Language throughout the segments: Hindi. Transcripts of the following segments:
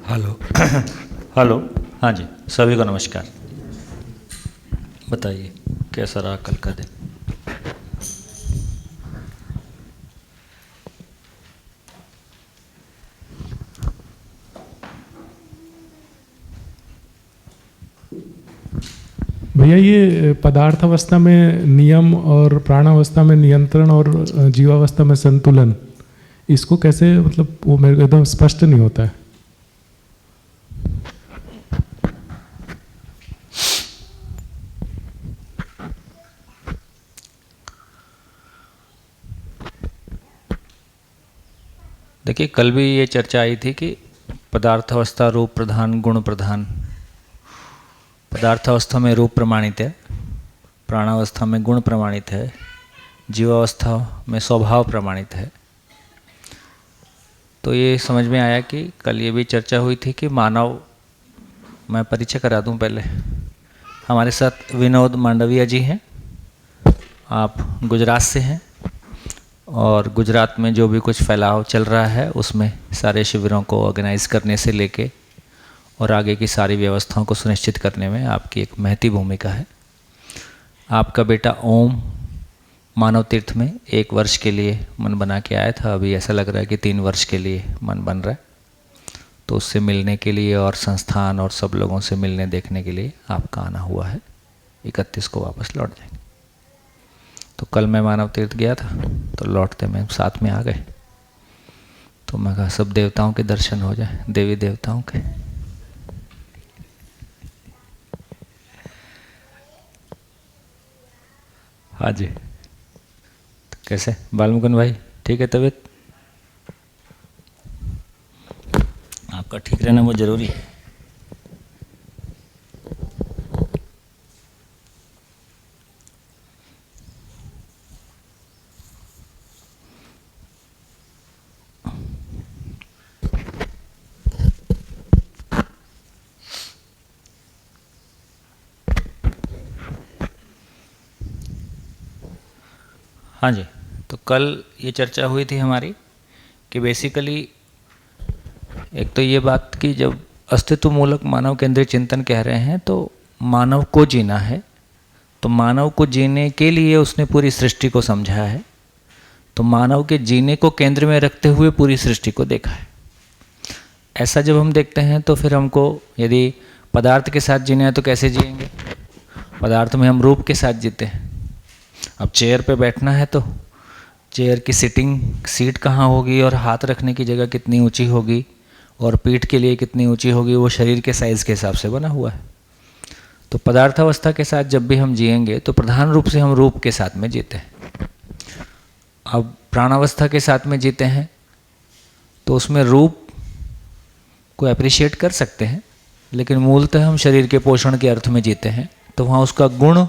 हेलो। हेलो। हाँ जी, सभी को नमस्कार। बताइए कैसा रहा कल का दिन? भैया ये पदार्थ अवस्था में नियम और प्राणावस्था में नियंत्रण और जीवावस्था में संतुलन, इसको कैसे, मतलब वो मेरे को एकदम स्पष्ट नहीं होता है। देखिए, कल भी ये चर्चा आई थी कि पदार्थावस्था रूप प्रधान गुण प्रधान। पदार्थावस्था में रूप प्रमाणित है, प्राणावस्था में गुण प्रमाणित है, जीवावस्था में स्वभाव प्रमाणित है। तो ये समझ में आया कि कल ये भी चर्चा हुई थी कि मानव, मैं परिचय करा दूं पहले। हमारे साथ विनोद मांडविया जी हैं। आप गुजरात से हैं और गुजरात में जो भी कुछ फैलाव चल रहा है उसमें सारे शिविरों को ऑर्गेनाइज करने से लेके और आगे की सारी व्यवस्थाओं को सुनिश्चित करने में आपकी एक महती भूमिका है। आपका बेटा ओम मानव तीर्थ में 1 वर्ष के लिए मन बना के आया था। अभी ऐसा लग रहा है कि 3 वर्ष के लिए मन बन रहा है। तो उससे मिलने के लिए और संस्थान और सब लोगों से मिलने देखने के लिए आपका आना हुआ है। 31 को वापस लौट जाएंगे। तो कल मैं मानव तीर्थ गया था, तो लौटते में साथ में आ गए। तो मैं कहा सब देवताओं के दर्शन हो जाए, देवी देवताओं के। हाँ जी। तो कैसे बालमुकुंद भाई, ठीक है तबीयत? आपका ठीक रहना बहुत ज़रूरी है। हाँ जी। तो कल ये चर्चा हुई थी हमारी कि बेसिकली एक तो ये बात कि जब अस्तित्व मूलक मानव केंद्रीय चिंतन कह रहे हैं तो मानव को जीना है। तो मानव को जीने के लिए उसने पूरी सृष्टि को समझा है। तो मानव के जीने को केंद्र में रखते हुए पूरी सृष्टि को देखा है। ऐसा जब हम देखते हैं तो फिर हमको, यदि पदार्थ के साथ जीना है तो कैसे जिएंगे? पदार्थ में हम रूप के साथ जीते हैं। अब चेयर पे बैठना है तो चेयर की सीट कहाँ होगी और हाथ रखने की जगह कितनी ऊंची होगी और पीठ के लिए कितनी ऊंची होगी, वो शरीर के साइज़ के हिसाब से बना हुआ है। तो पदार्थावस्था के साथ जब भी हम जिएंगे तो प्रधान रूप से हम रूप के साथ में जीते हैं। अब प्राणावस्था के साथ में जीते हैं तो उसमें रूप को अप्रिशिएट कर सकते हैं, लेकिन मूलतः हम शरीर के पोषण के अर्थ में जीते हैं। तो वहाँ उसका गुण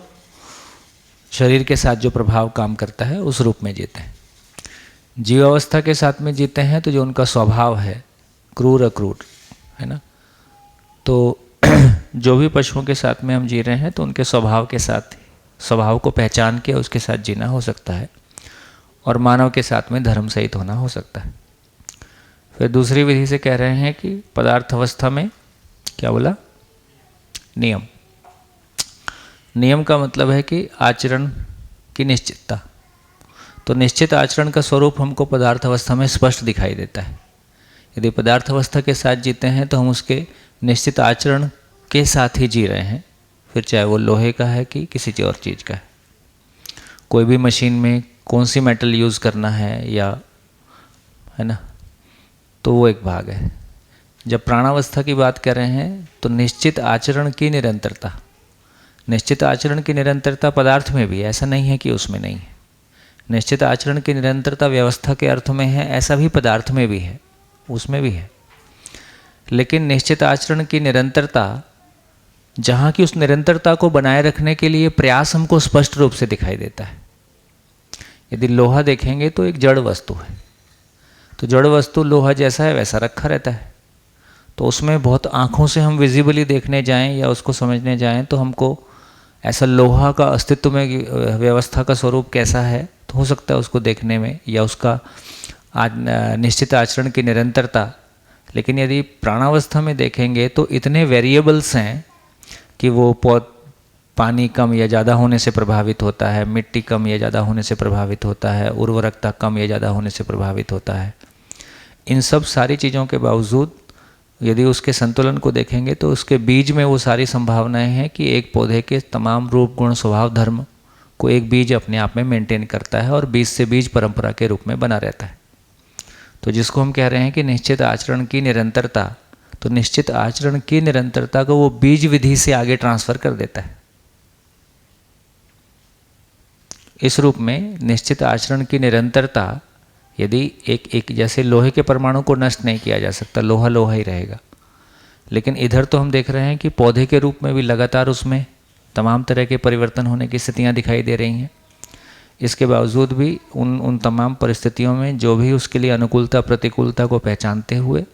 शरीर के साथ जो प्रभाव काम करता है उस रूप में जीते हैं। जीवावस्था के साथ में जीते हैं तो जो उनका स्वभाव है क्रूर अक्रूर, है ना। तो जो भी पशुओं के साथ में हम जी रहे हैं तो उनके स्वभाव के साथ, स्वभाव को पहचान के उसके साथ जीना हो सकता है, और मानव के साथ में धर्म सहित होना हो सकता है। फिर दूसरी विधि से कह रहे हैं कि पदार्थ अवस्था में क्या बोला? नियम। नियम का मतलब है कि आचरण की निश्चितता। तो निश्चित आचरण का स्वरूप हमको पदार्थ अवस्था में स्पष्ट दिखाई देता है। यदि पदार्थ अवस्था के साथ जीते हैं तो हम उसके निश्चित आचरण के साथ ही जी रहे हैं, फिर चाहे वो लोहे का है कि किसी और चीज़ का है। कोई भी मशीन में कौन सी मेटल यूज़ करना है, या है ना, तो वो एक भाग है। जब प्राणावस्था की बात कर रहे हैं तो निश्चित आचरण की निरंतरता, निश्चित आचरण की निरंतरता पदार्थ में भी, ऐसा नहीं है कि उसमें नहीं है। निश्चित आचरण की निरंतरता व्यवस्था के अर्थ में है, ऐसा भी पदार्थ में भी है, उसमें भी है। लेकिन निश्चित आचरण की निरंतरता, जहाँ की उस निरंतरता को बनाए रखने के लिए प्रयास हमको स्पष्ट रूप से दिखाई देता है। यदि लोहा देखेंगे तो एक जड़ वस्तु है, तो जड़ वस्तु लोहा जैसा है वैसा रखा रहता है। तो उसमें बहुत आँखों से हम विजिबली देखने जाएं या उसको समझने जाएं तो हमको ऐसा लोहा का अस्तित्व में व्यवस्था का स्वरूप कैसा है, तो हो सकता है उसको देखने में या उसका निश्चित आचरण की निरंतरता लेकिन यदि प्राणावस्था में देखेंगे तो इतने वेरिएबल्स हैं कि वो पानी कम या ज़्यादा होने से प्रभावित होता है, मिट्टी कम या ज़्यादा होने से प्रभावित होता है, उर्वरकता कम या ज़्यादा होने से प्रभावित होता है। इन सब सारी चीज़ों के बावजूद यदि उसके संतुलन को देखेंगे तो उसके बीज में वो सारी संभावनाएं हैं कि एक पौधे के तमाम रूप गुण स्वभाव धर्म को एक बीज अपने आप में मेंटेन करता है और बीज से बीज परंपरा के रूप में बना रहता है। तो जिसको हम कह रहे हैं कि निश्चित आचरण की निरंतरता, तो निश्चित आचरण की निरंतरता को वो बीज विधि से आगे ट्रांसफर कर देता है। इस रूप में निश्चित आचरण की निरंतरता, यदि एक जैसे लोहे के परमाणु को नष्ट नहीं किया जा सकता, लोहा लोहा ही रहेगा, लेकिन इधर तो हम देख रहे हैं कि पौधे के रूप में भी लगातार उसमें तमाम तरह के परिवर्तन होने की स्थितियां दिखाई दे रही हैं। इसके बावजूद भी उन तमाम परिस्थितियों में जो भी उसके लिए अनुकूलता प्रतिकूलता को पहचानते हुए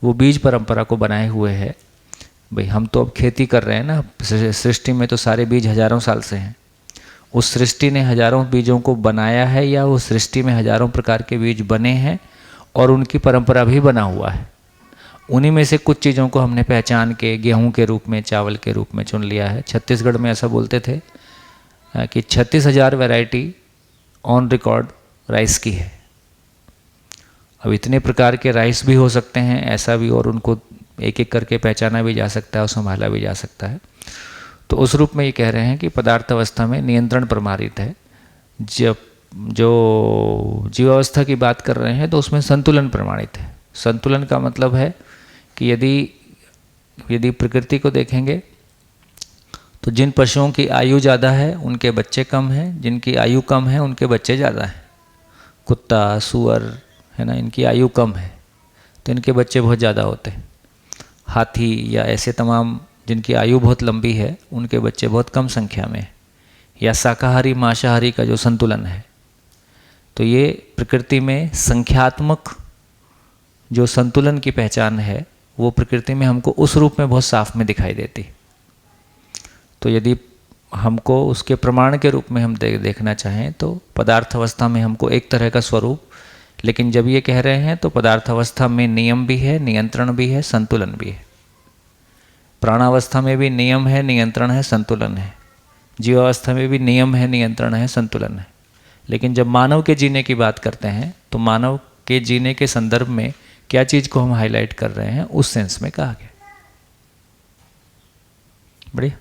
वो बीज परंपरा को बनाए हुए है। भाई हम तो अब खेती कर रहे हैं ना, सृष्टि में तो सारे बीज हजारों साल से हैं। उस सृष्टि ने हजारों बीजों को बनाया है या उस सृष्टि में हजारों प्रकार के बीज बने हैं और उनकी परंपरा भी बना हुआ है। उन्हीं में से कुछ चीज़ों को हमने पहचान के गेहूं के रूप में, चावल के रूप में चुन लिया है। छत्तीसगढ़ में ऐसा बोलते थे कि 36,000 वैरायटी ऑन रिकॉर्ड राइस की है। अब इतने प्रकार के राइस भी हो सकते हैं, ऐसा भी, और उनको एक एक करके पहचाना भी जा सकता है और संभाला भी जा सकता है। तो उस रूप में ये कह रहे हैं कि पदार्थ अवस्था में नियंत्रण प्रमाणित है। जब जो जीवावस्था की बात कर रहे हैं तो उसमें संतुलन प्रमाणित है। संतुलन का मतलब है कि यदि प्रकृति को देखेंगे तो जिन पशुओं की आयु ज़्यादा है उनके बच्चे कम हैं, जिनकी आयु कम है उनके बच्चे ज़्यादा हैं। कुत्ता, सूअर है ना, इनकी आयु कम है तो इनके बच्चे बहुत ज़्यादा होते हैं। हाथी या ऐसे तमाम जिनकी आयु बहुत लंबी है उनके बच्चे बहुत कम संख्या में। या शाकाहारी मांसाहारी का जो संतुलन है, तो ये प्रकृति में संख्यात्मक जो संतुलन की पहचान है वो प्रकृति में हमको उस रूप में बहुत साफ में दिखाई देती। तो यदि हमको उसके प्रमाण के रूप में हम देखना चाहें तो पदार्थ अवस्था में हमको एक तरह का स्वरूप, लेकिन जब ये कह रहे हैं तो पदार्थ अवस्था में नियम भी है, नियंत्रण भी है, संतुलन भी है। प्राणावस्था में भी नियम है, नियंत्रण है, संतुलन है। जीवावस्था में भी नियम है, नियंत्रण है, संतुलन है। लेकिन जब मानव के जीने की बात करते हैं तो मानव के जीने के संदर्भ में क्या चीज़ को हम हाईलाइट कर रहे हैं उस सेंस में कहा गया। बढ़िया,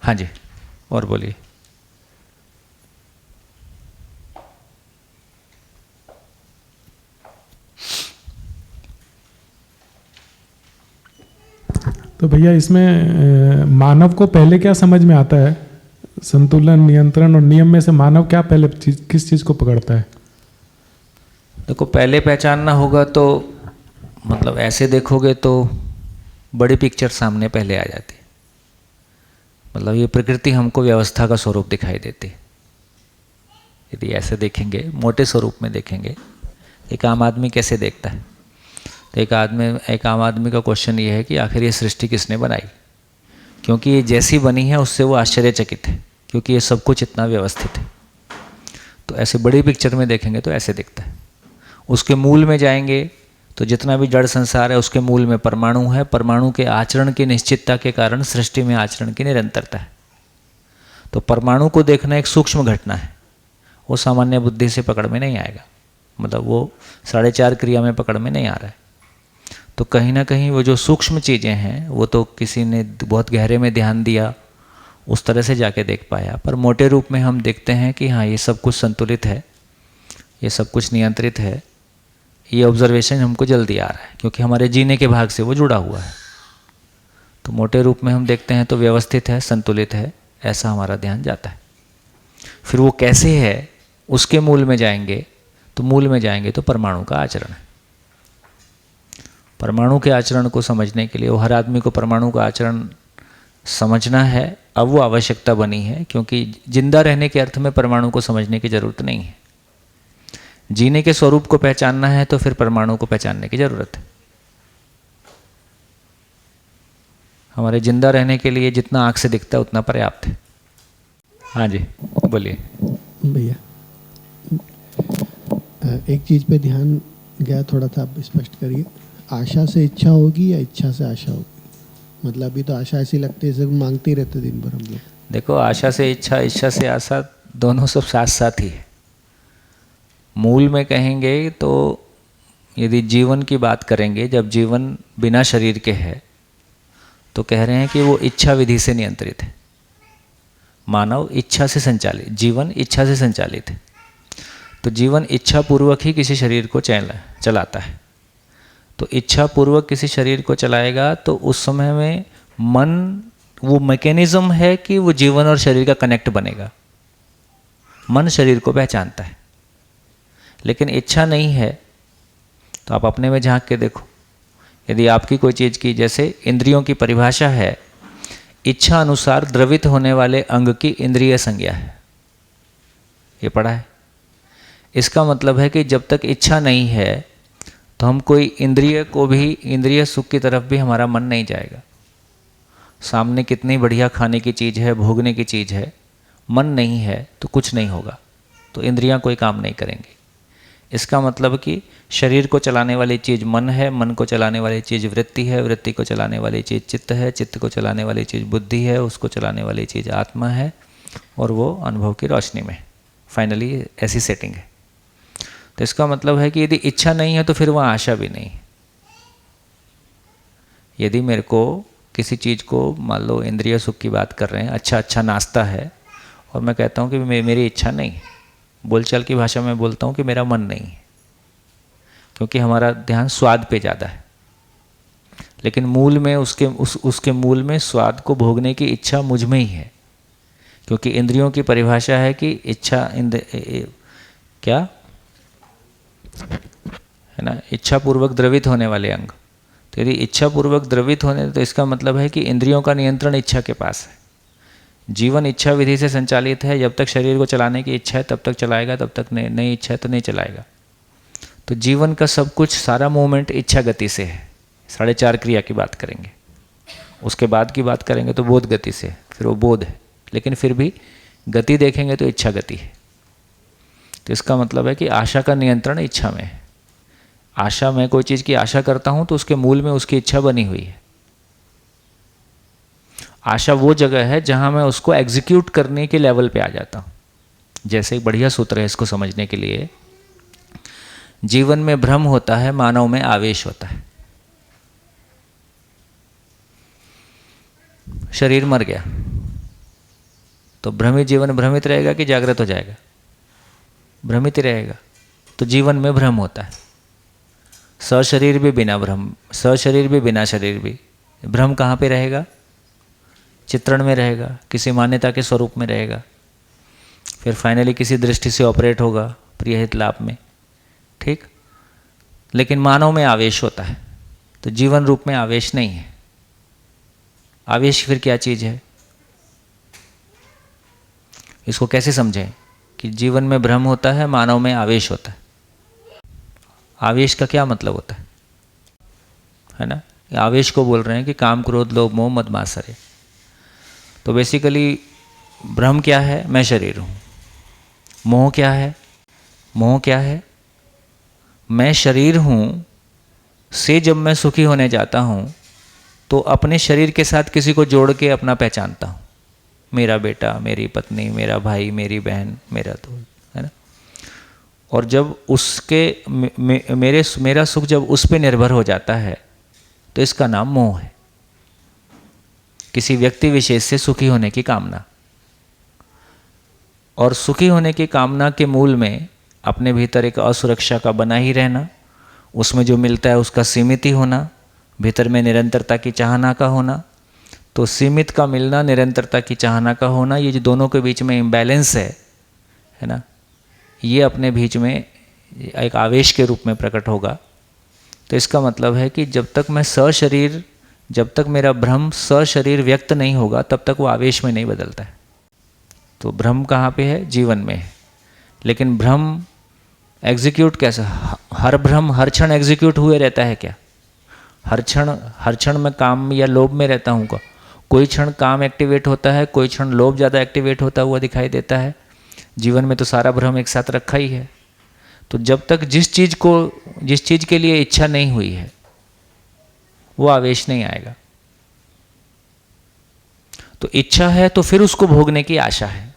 हाँ जी, और बोलिए। तो भैया इसमें मानव को पहले क्या समझ में आता है? संतुलन, नियंत्रण और नियम में से मानव क्या पहले किस चीज़ को पकड़ता है? देखो, पहले पहचानना होगा तो मतलब ऐसे देखोगे तो बड़ी पिक्चर सामने पहले आ जाती है। मतलब ये प्रकृति हमको व्यवस्था का स्वरूप दिखाई देती है। यदि ऐसे देखेंगे, मोटे स्वरूप में देखेंगे, एक आम आदमी कैसे देखता है? तो एक आम आदमी का क्वेश्चन ये है कि आखिर ये सृष्टि किसने बनाई? क्योंकि ये जैसी बनी है उससे वो आश्चर्यचकित है, क्योंकि ये सब कुछ इतना व्यवस्थित है। तो ऐसे बड़ी पिक्चर में देखेंगे तो ऐसे दिखता है। उसके मूल में जाएंगे तो जितना भी जड़ संसार है उसके मूल में परमाणु है। परमाणु के आचरण की निश्चितता के कारण सृष्टि में आचरण की निरंतरता है। तो परमाणु को देखना एक सूक्ष्म घटना है, वो सामान्य बुद्धि से पकड़ में नहीं आएगा। मतलब वो 4.5 क्रिया में पकड़ में नहीं आ रहा है। तो कहीं ना कहीं वो जो सूक्ष्म चीज़ें हैं वो तो किसी ने बहुत गहरे में ध्यान दिया, उस तरह से जाके देख पाया। पर मोटे रूप में हम देखते हैं कि हाँ, ये सब कुछ संतुलित है, ये सब कुछ नियंत्रित है। ये ऑब्जर्वेशन हमको जल्दी आ रहा है क्योंकि हमारे जीने के भाग से वो जुड़ा हुआ है। तो मोटे रूप में हम देखते हैं तो व्यवस्थित है, संतुलित है, ऐसा हमारा ध्यान जाता है। फिर वो कैसे है उसके मूल में जाएंगे तो परमाणु का आचरण है। परमाणु के आचरण को समझने के लिए वो हर आदमी को परमाणु का आचरण समझना है। अब वो आवश्यकता बनी है क्योंकि जिंदा रहने के अर्थ में परमाणु को समझने की जरूरत नहीं है। जीने के स्वरूप को पहचानना है तो फिर परमाणु को पहचानने की जरूरत है। हमारे जिंदा रहने के लिए जितना आँख से दिखता है उतना पर्याप्त है। हाँ जी, बोलिए भैया। एक चीज़ पे ध्यान गया थोड़ा सा, आप स्पष्ट करिए। आशा से इच्छा होगी या इच्छा से आशा होगी? मतलब अभी तो आशा ऐसी लगती है जैसे मांगते ही रहते दिन भर हम लोग। देखो, आशा से इच्छा, इच्छा से आशा, दोनों सब साथ साथ ही है। मूल में कहेंगे तो यदि जीवन की बात करेंगे, जब जीवन बिना शरीर के है तो कह रहे हैं कि वो इच्छा विधि से नियंत्रित है। मानव इच्छा से संचालित, जीवन इच्छा से संचालित है। तो जीवन इच्छा पूर्वक ही किसी शरीर को चलाता है। तो इच्छा पूर्वक किसी शरीर को चलाएगा तो उस समय में मन वो मैकेनिज्म है कि वो जीवन और शरीर का कनेक्ट बनेगा। मन शरीर को पहचानता है। लेकिन इच्छा नहीं है तो आप अपने में झांक के देखो। यदि आपकी कोई चीज़ की, जैसे इंद्रियों की परिभाषा है, इच्छा अनुसार द्रवित होने वाले अंग की इंद्रिय संज्ञा है। ये पढ़ा है। इसका मतलब है कि जब तक इच्छा नहीं है तो हम कोई इंद्रिय को भी, इंद्रिय सुख की तरफ भी हमारा मन नहीं जाएगा। सामने कितनी बढ़िया खाने की चीज़ है, भोगने की चीज़ है, मन नहीं है तो कुछ नहीं होगा, तो इंद्रियां कोई काम नहीं करेंगी। इसका मतलब कि शरीर को चलाने वाली चीज़ मन है, मन को चलाने वाली चीज़ वृत्ति है, वृत्ति को चलाने वाली चीज़ चित्त है, चित्त को चलाने वाली चीज़ बुद्धि है, उसको चलाने वाली चीज़ आत्मा है, और वो अनुभव की रोशनी में। फाइनली ऐसी सेटिंग है। तो इसका मतलब है कि यदि इच्छा नहीं है तो फिर वहाँ आशा भी नहीं है। यदि मेरे को किसी चीज़ को, मान लो इंद्रिय सुख की बात कर रहे हैं, अच्छा नाश्ता है, और मैं कहता हूँ कि मेरी इच्छा नहीं है, बोलचाल की भाषा में बोलता हूँ कि मेरा मन नहीं है, क्योंकि हमारा ध्यान स्वाद पे ज़्यादा है। लेकिन मूल में उसके मूल में स्वाद को भोगने की इच्छा मुझ में ही है, क्योंकि इंद्रियों की परिभाषा है कि इच्छा क्या है ना, इच्छा पूर्वक द्रवित होने वाले अंग। तो यदि इच्छा पूर्वक द्रवित होने, तो इसका मतलब है कि इंद्रियों का नियंत्रण इच्छा के पास है। जीवन इच्छा विधि से संचालित है। जब तक शरीर को चलाने की इच्छा है तब तक चलाएगा, तब तक नहीं इच्छा है तो नहीं चलाएगा। तो जीवन का सब कुछ, सारा मूवमेंट इच्छा गति से है। 4.5 क्रिया की बात करेंगे, उसके बाद की बात करेंगे तो बोध गति से, फिर वो बोध है। लेकिन फिर भी गति देखेंगे तो इच्छा गति है। तो इसका मतलब है कि आशा का नियंत्रण इच्छा में है। आशा, मैं कोई चीज़ की आशा करता हूँ तो उसके मूल में उसकी इच्छा बनी हुई है। आशा वो जगह है जहाँ मैं उसको एग्जीक्यूट करने के लेवल पे आ जाता हूँ। जैसे एक बढ़िया सूत्र है इसको समझने के लिए, जीवन में भ्रम होता है, मानव में आवेश होता है। शरीर मर गया तो भ्रमित जीवन भ्रमित रहेगा कि जागृत हो जाएगा? भ्रमित ही रहेगा। तो जीवन में भ्रम होता है। सशरीर भी बिना भ्रम, सशरीर भी बिना शरीर भी। भ्रम कहाँ पे रहेगा? चित्रण में रहेगा, किसी मान्यता के स्वरूप में रहेगा, फिर फाइनली किसी दृष्टि से ऑपरेट होगा प्रियहित लाभ में। ठीक। लेकिन मानव में आवेश होता है, तो जीवन रूप में आवेश नहीं है। आवेश फिर क्या चीज़ है? इसको कैसे समझें कि जीवन में भ्रम होता है, मानव में आवेश होता है। आवेश का क्या मतलब होता है ना? आवेश को बोल रहे हैं कि काम, क्रोध, लोभ, मोह, मद, मात्सर्य। तो बेसिकली भ्रम क्या है? मैं शरीर हूँ। मोह क्या है? मोह क्या है? मैं शरीर हूँ से जब मैं सुखी होने जाता हूँ तो अपने शरीर के साथ किसी को जोड़ के अपना पहचानता हूँ। मेरा बेटा, मेरी पत्नी, मेरा भाई, मेरी बहन, मेरा दोस्त, है ना? और जब उसके मेरा सुख जब उस पर निर्भर हो जाता है तो इसका नाम मोह है। किसी व्यक्ति विशेष से सुखी होने की कामना। और सुखी होने की कामना के मूल में अपने भीतर एक असुरक्षा का बना ही रहना, उसमें जो मिलता है उसका सीमित ही होना, भीतर में निरंतरता की चाहना का होना। तो सीमित का मिलना, निरंतरता की चाहना का होना, ये जो दोनों के बीच में इम्बैलेंस है ना, ये अपने बीच में एक आवेश के रूप में प्रकट होगा। तो इसका मतलब है कि जब तक मैं सशरीर, जब तक मेरा भ्रम सशरीर व्यक्त नहीं होगा तब तक वो आवेश में नहीं बदलता है। तो भ्रम कहाँ पे है? जीवन में है। लेकिन भ्रम एग्जीक्यूट कैसा? हर भ्रम हर क्षण एग्जीक्यूट हुए रहता है क्या? हर क्षण मैं काम या लोभ में रहता हूँ क्या? कोई क्षण काम एक्टिवेट होता है, कोई क्षण लोभ ज़्यादा एक्टिवेट होता हुआ दिखाई देता है। जीवन में तो सारा भ्रम एक साथ रखा ही है। तो जब तक जिस चीज़ के लिए इच्छा नहीं हुई है वो आवेश नहीं आएगा। तो इच्छा है तो फिर उसको भोगने की आशा है,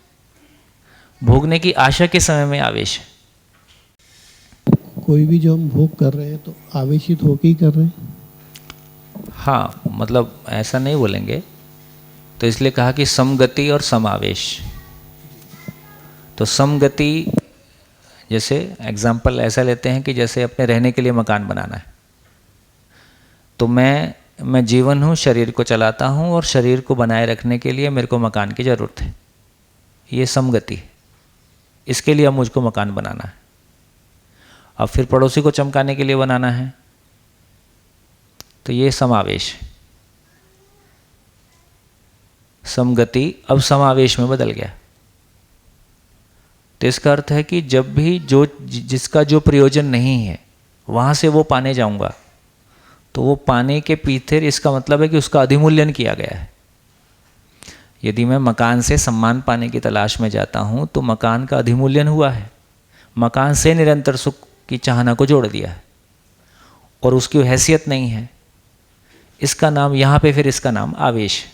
भोगने की आशा के समय में आवेश है। कोई भी जो हम भोग कर रहे हैं तो आवेशित होके ही कर रहे हैं। हाँ, मतलब ऐसा नहीं बोलेंगे, तो इसलिए कहा कि समगति और समावेश। तो समगति, जैसे एग्जाम्पल ऐसा लेते हैं कि जैसे अपने रहने के लिए मकान बनाना है, तो मैं जीवन हूँ, शरीर को चलाता हूँ और शरीर को बनाए रखने के लिए मेरे को मकान की ज़रूरत है, ये समगति है। इसके लिए अब मुझको मकान बनाना है। अब फिर पड़ोसी को चमकाने के लिए बनाना है, तो ये समावेश है। समगति अब समावेश में बदल गया। तो इसका अर्थ है कि जब भी जिसका जो प्रयोजन नहीं है वहाँ से वो पाने जाऊँगा, तो वो पाने के पीछे इसका मतलब है कि उसका अधिमूल्यन किया गया है। यदि मैं मकान से सम्मान पाने की तलाश में जाता हूँ तो मकान का अधिमूल्यन हुआ है, मकान से निरंतर सुख की चाहना को जोड़ दिया है और उसकी हैसियत नहीं है। इसका नाम यहाँ पे फिर इसका नाम आवेश है।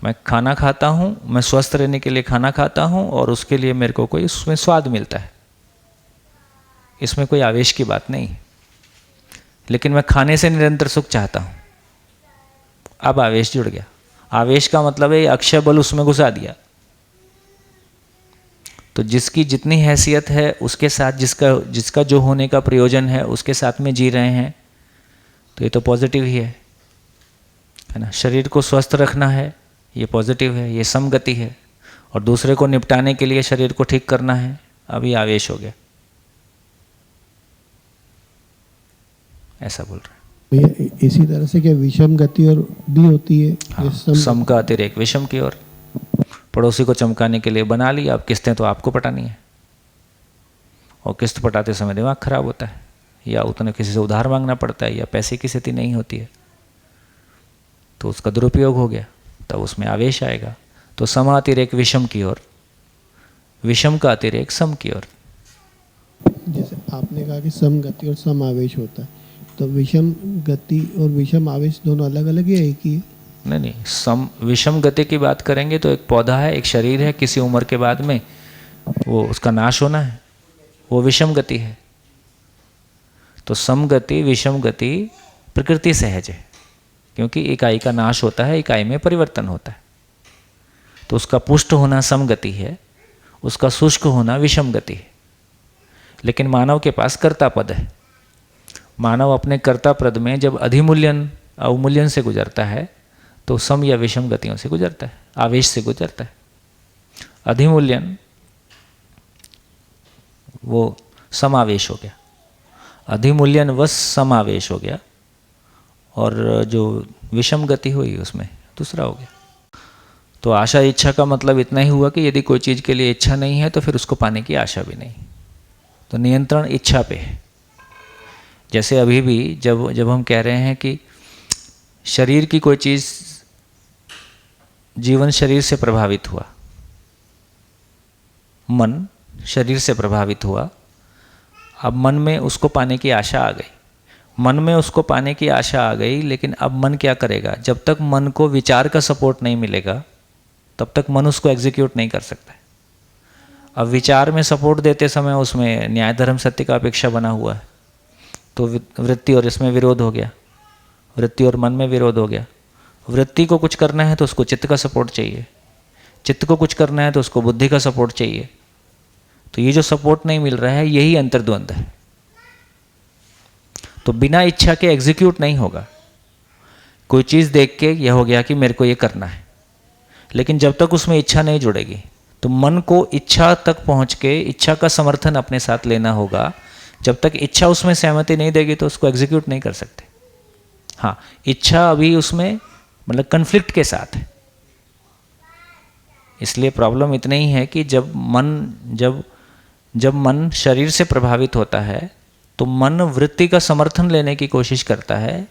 मैं खाना खाता हूँ, मैं स्वस्थ रहने के लिए खाना खाता हूँ और उसके लिए मेरे को कोई उसमें स्वाद मिलता है, इसमें कोई आवेश की बात नहीं। लेकिन मैं खाने से निरंतर सुख चाहता हूँ, अब आवेश जुड़ गया। आवेश का मतलब है अक्षय बल उसमें घुसा दिया। तो जिसकी जितनी हैसियत है उसके साथ जिसका जो होने का प्रयोजन है उसके साथ में जी रहे हैं, तो ये तो पॉजिटिव ही है ना। शरीर को स्वस्थ रखना है, ये पॉजिटिव है, ये समगति है। और दूसरे को निपटाने के लिए शरीर को ठीक करना है, अभी आवेश हो गया। ऐसा बोल रहे हैं भैया। इसी तरह से क्या विषम गति और भी होती है? हाँ, सम का अतिरेक विषम की ओर। पड़ोसी को चमकाने के लिए बना लिया, अब किस्तें तो आपको पटानी है और किस्त पटाते समय दिमाग खराब होता है, या उतने किसी से उधार मांगना पड़ता है, या पैसे की स्थिति नहीं होती है, तो उसका दुरुपयोग हो गया, तब उसमें आवेश आएगा। तो सम अतिरेक विषम की ओर, विषम का अतिरेक सम की ओर। जैसे आपने कहा कि सम गति और सम आवेश होता है, तो विषम गति और विषम आवेश दोनों अलग अलग है, एक ही है? नहीं, सम विषम गति की बात करेंगे तो एक पौधा है, एक शरीर है, किसी उम्र के बाद में वो उसका नाश होना है, वो विषम गति है। तो सम गति विषम गति प्रकृति सहज है, क्योंकि इकाई का नाश होता है, इकाई में परिवर्तन होता है। तो उसका पुष्ट होना सम गति है, उसका शुष्क होना विषम गति है। लेकिन मानव के पास कर्ता पद है। मानव अपने कर्ता पद में जब अधिमूल्यन अवमूल्यन से गुजरता है तो सम या विषम गतियों से गुजरता है, आवेश से गुजरता है। अधिमूल्यन वो समावेश हो गया, अधिमूल्यन वश समावेश हो गया, और जो विषम गति हुई उसमें दूसरा हो गया। तो आशा इच्छा का मतलब इतना ही हुआ कि यदि कोई चीज़ के लिए इच्छा नहीं है तो फिर उसको पाने की आशा भी नहीं। तो नियंत्रण इच्छा पे है। जैसे अभी भी जब हम कह रहे हैं कि शरीर की कोई चीज़, जीवन शरीर से प्रभावित हुआ, मन शरीर से प्रभावित हुआ, अब मन में उसको पाने की आशा आ गई, मन में उसको पाने की आशा आ गई, लेकिन अब मन क्या करेगा? जब तक मन को विचार का सपोर्ट नहीं मिलेगा तब तक मन उसको एग्जीक्यूट नहीं कर सकता है। अब विचार में सपोर्ट देते समय उसमें न्याय धर्म सत्य का अपेक्षा बना हुआ है, तो वृत्ति और इसमें विरोध हो गया, वृत्ति और मन में विरोध हो गया। वृत्ति को कुछ करना है तो उसको चित्त का सपोर्ट चाहिए, चित्त को कुछ करना है तो उसको बुद्धि का सपोर्ट चाहिए। तो ये जो सपोर्ट नहीं मिल रहा है, यही अंतर्द्वंद है। तो बिना इच्छा के एग्जीक्यूट नहीं होगा। कोई चीज़ देख के यह हो गया कि मेरे को ये करना है, लेकिन जब तक उसमें इच्छा नहीं जुड़ेगी तो मन को इच्छा तक पहुंच के इच्छा का समर्थन अपने साथ लेना होगा। जब तक इच्छा उसमें सहमति नहीं देगी तो उसको एग्जीक्यूट नहीं कर सकते। हाँ, इच्छा अभी उसमें मतलब कन्फ्लिक्ट के साथ है। इसलिए प्रॉब्लम इतना ही है कि जब मन शरीर से प्रभावित होता है तो मन वृत्ति का समर्थन लेने की कोशिश करता है।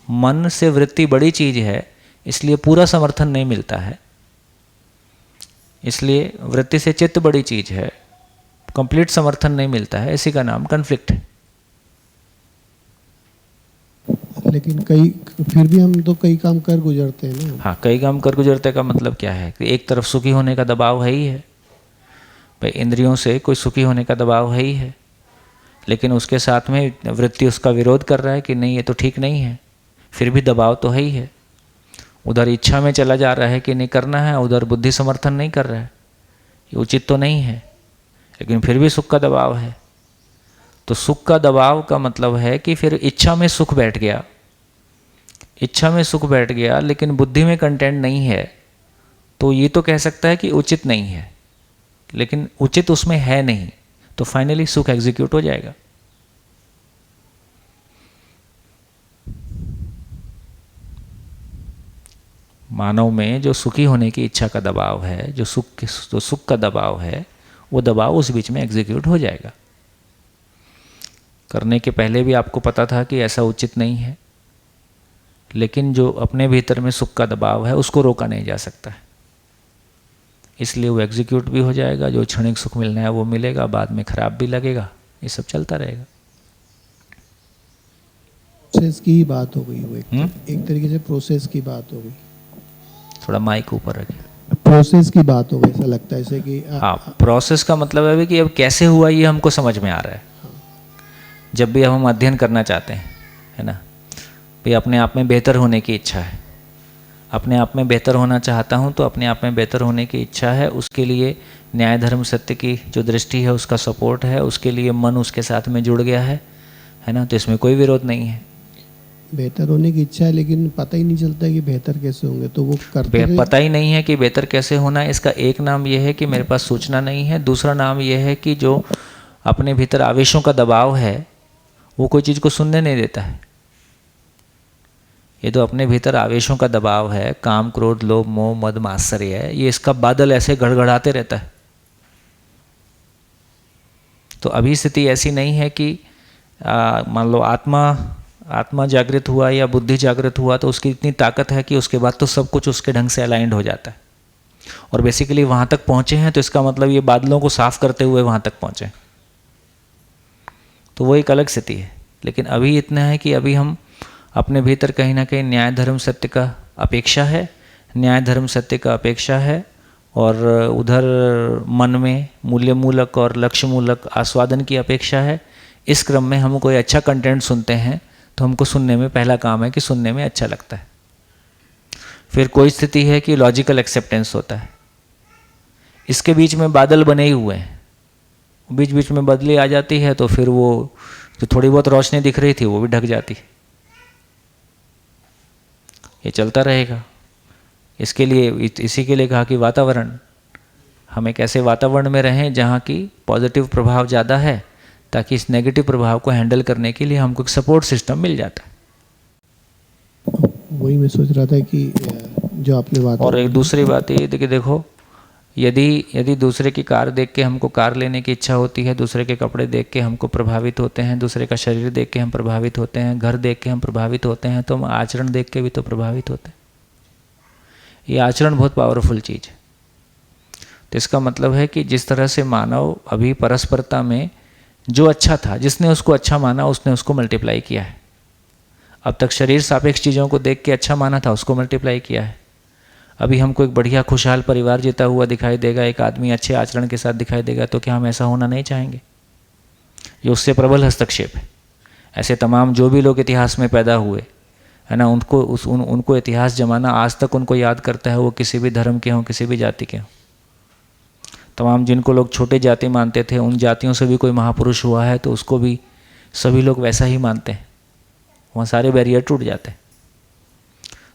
मन से वृत्ति बड़ी चीज़ है, इसलिए पूरा समर्थन नहीं मिलता है। इसलिए वृत्ति से चित्त बड़ी चीज़ है, कंप्लीट समर्थन नहीं मिलता है। इसी का नाम कन्फ्लिक्ट है। लेकिन फिर भी हम तो कई काम कर गुजरते हैं ना। हाँ, कई काम कर गुजरते का मतलब क्या है कि एक तरफ सुखी होने का दबाव है ही है भाई, इंद्रियों से कोई सुखी होने का दबाव है ही है, लेकिन उसके साथ में वृत्ति उसका विरोध कर रहा है कि नहीं ये तो ठीक नहीं है, फिर भी दबाव तो है ही है। उधर इच्छा में चला जा रहा है कि नहीं करना है, उधर बुद्धि समर्थन नहीं कर रहा है, ये उचित तो नहीं है, लेकिन फिर भी सुख का दबाव है। तो सुख का दबाव का मतलब है कि फिर इच्छा में सुख बैठ गया, इच्छा में सुख बैठ गया लेकिन बुद्धि में कंटेंट नहीं है, तो ये तो कह सकता है कि उचित नहीं है, लेकिन उचित उसमें है नहीं, तो फाइनली सुख एग्जीक्यूट हो जाएगा। मानव में जो सुखी होने की इच्छा का दबाव है, जो सुख का दबाव है, वो दबाव उस बीच में एग्जीक्यूट हो जाएगा। करने के पहले भी आपको पता था कि ऐसा उचित नहीं है, लेकिन जो अपने भीतर में सुख का दबाव है उसको रोका नहीं जा सकता है, इसलिए वो एग्जीक्यूट भी हो जाएगा। जो क्षणिक सुख मिलना है वो मिलेगा, बाद में खराब भी लगेगा, ये सब चलता रहेगा। प्रोसेस की ही बात हो गई, वो एक तरीके से प्रोसेस की बात हो गई। थोड़ा माइक ऊपर रखिए। प्रोसेस की बात हो गई, ऐसा लगता है ऐसे कि हाँ, प्रोसेस का मतलब है कि अब कैसे हुआ ये हमको समझ में आ रहा है। जब भी हम अध्ययन करना चाहते हैं, है ना, भाई अपने आप में बेहतर होने की इच्छा है, अपने आप में बेहतर होना चाहता हूँ, तो अपने आप में बेहतर होने की इच्छा है, उसके लिए न्याय धर्म सत्य की जो दृष्टि है उसका सपोर्ट है, उसके लिए मन उसके साथ में जुड़ गया है ना, तो इसमें कोई विरोध नहीं है। बेहतर होने की इच्छा है, लेकिन पता ही नहीं चलता कि बेहतर कैसे होंगे, तो वो करते पता ही नहीं है कि बेहतर कैसे होना है। इसका एक नाम यह है कि मेरे पास सूचना नहीं है, दूसरा नाम यह है कि जो अपने भीतर आवेशों का दबाव है वो कोई चीज़ को सुनने नहीं देता है। ये तो अपने भीतर आवेशों का दबाव है, काम क्रोध लोभ मोह मद मात्सर्य है, ये इसका बादल ऐसे गड़गड़ाते रहता है। तो अभी स्थिति ऐसी नहीं है कि मान लो आत्मा जागृत हुआ या बुद्धि जागृत हुआ तो उसकी इतनी ताकत है कि उसके बाद तो सब कुछ उसके ढंग से अलाइंड हो जाता है, और बेसिकली वहाँ तक पहुँचे हैं तो इसका मतलब ये बादलों को साफ करते हुए वहाँ तक पहुँचे, तो वो एक अलग स्थिति है। लेकिन अभी इतना है कि अभी हम अपने भीतर कहीं ना कहीं न्याय धर्म सत्य का अपेक्षा है, न्याय धर्म सत्य का अपेक्षा है, और उधर मन में मूल्य मूलक और लक्ष्य मूलक आस्वादन की अपेक्षा है। इस क्रम में हम कोई अच्छा कंटेंट सुनते हैं तो हमको सुनने में पहला काम है कि सुनने में अच्छा लगता है। फिर कोई स्थिति है कि लॉजिकल एक्सेप्टेंस होता है। इसके बीच में बादल बने ही हुए हैं, बीच बीच में बदली आ जाती है, तो फिर वो जो थोड़ी बहुत रोशनी दिख रही थी वो भी ढक जाती है। ये चलता रहेगा। इसके लिए इसी के लिए कहा कि वातावरण, हम एक ऐसे वातावरण में रहें जहाँ की पॉजिटिव प्रभाव ज़्यादा है, ताकि इस नेगेटिव प्रभाव को हैंडल करने के लिए हमको एक सपोर्ट सिस्टम मिल जाता है। वही मैं सोच रहा था कि जो आपने बात, और एक दूसरी बात ये कि देखो, यदि दूसरे की कार देख के हमको कार लेने की इच्छा होती है, दूसरे के कपड़े देख के हमको प्रभावित होते हैं, दूसरे का शरीर देख के हम प्रभावित होते हैं, घर देख के हम प्रभावित होते हैं, तो हम आचरण देख के भी तो प्रभावित होते हैं। ये आचरण बहुत पावरफुल चीज़ है। तो इसका मतलब है कि जिस तरह से मानव अभी परस्परता में जो अच्छा था, जिसने उसको अच्छा माना उसने उसको मल्टीप्लाई किया है। अब तक शरीर सापेक्ष चीज़ों को देख के अच्छा माना था, उसको मल्टीप्लाई किया है। अभी हमको एक बढ़िया खुशहाल परिवार जीता हुआ दिखाई देगा, एक आदमी अच्छे आचरण के साथ दिखाई देगा, तो क्या हम ऐसा होना नहीं चाहेंगे? ये उससे प्रबल हस्तक्षेप है। ऐसे तमाम जो भी लोग इतिहास में पैदा हुए है ना, उनको इतिहास जमाना आज तक उनको याद करता है, वो किसी भी धर्म के हों, किसी भी जाति के हों। तमाम जिनको लोग छोटे जाति मानते थे, उन जातियों से भी कोई महापुरुष हुआ है तो उसको भी सभी लोग वैसा ही मानते हैं, वहाँ सारे बैरियर टूट जाते हैं।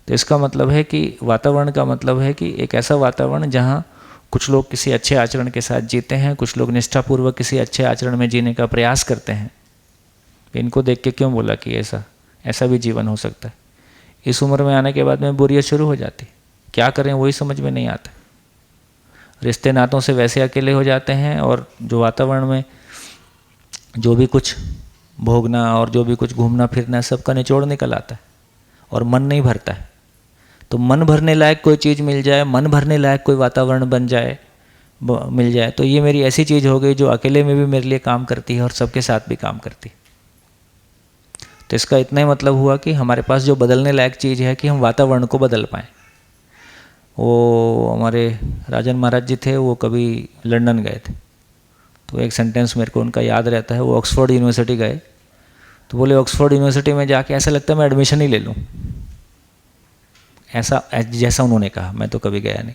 तो इसका मतलब है कि वातावरण का मतलब है कि एक ऐसा वातावरण जहाँ कुछ लोग किसी अच्छे आचरण के साथ जीते हैं, कुछ लोग निष्ठापूर्वक किसी अच्छे आचरण में जीने का प्रयास करते हैं। इनको देख के क्यों बोला कि ऐसा भी जीवन हो सकता है? इस उम्र में आने के बाद में बोरियत शुरू हो जाती, क्या करें वही समझ में नहीं आता। रिश्ते नातों से वैसे अकेले हो जाते हैं, और जो वातावरण में जो भी कुछ भोगना और जो भी कुछ घूमना फिरना सबका निचोड़ निकल आता है, और मन नहीं भरता है। तो मन भरने लायक कोई चीज़ मिल जाए, मन भरने लायक कोई वातावरण मिल जाए, तो ये मेरी ऐसी चीज़ हो गई जो अकेले में भी मेरे लिए काम करती है और सबके साथ भी काम करती है। तो इसका इतना ही मतलब हुआ कि हमारे पास जो बदलने लायक चीज़ है कि हम वातावरण को बदल पाएँ। वो हमारे राजन महाराज जी थे, वो कभी लंदन गए थे, तो एक सेंटेंस मेरे को उनका याद रहता है। वो ऑक्सफोर्ड यूनिवर्सिटी गए तो बोले ऑक्सफोर्ड यूनिवर्सिटी में जाके ऐसा लगता है मैं एडमिशन ही ले लूँ, ऐसा जैसा उन्होंने कहा। मैं तो कभी गया नहीं,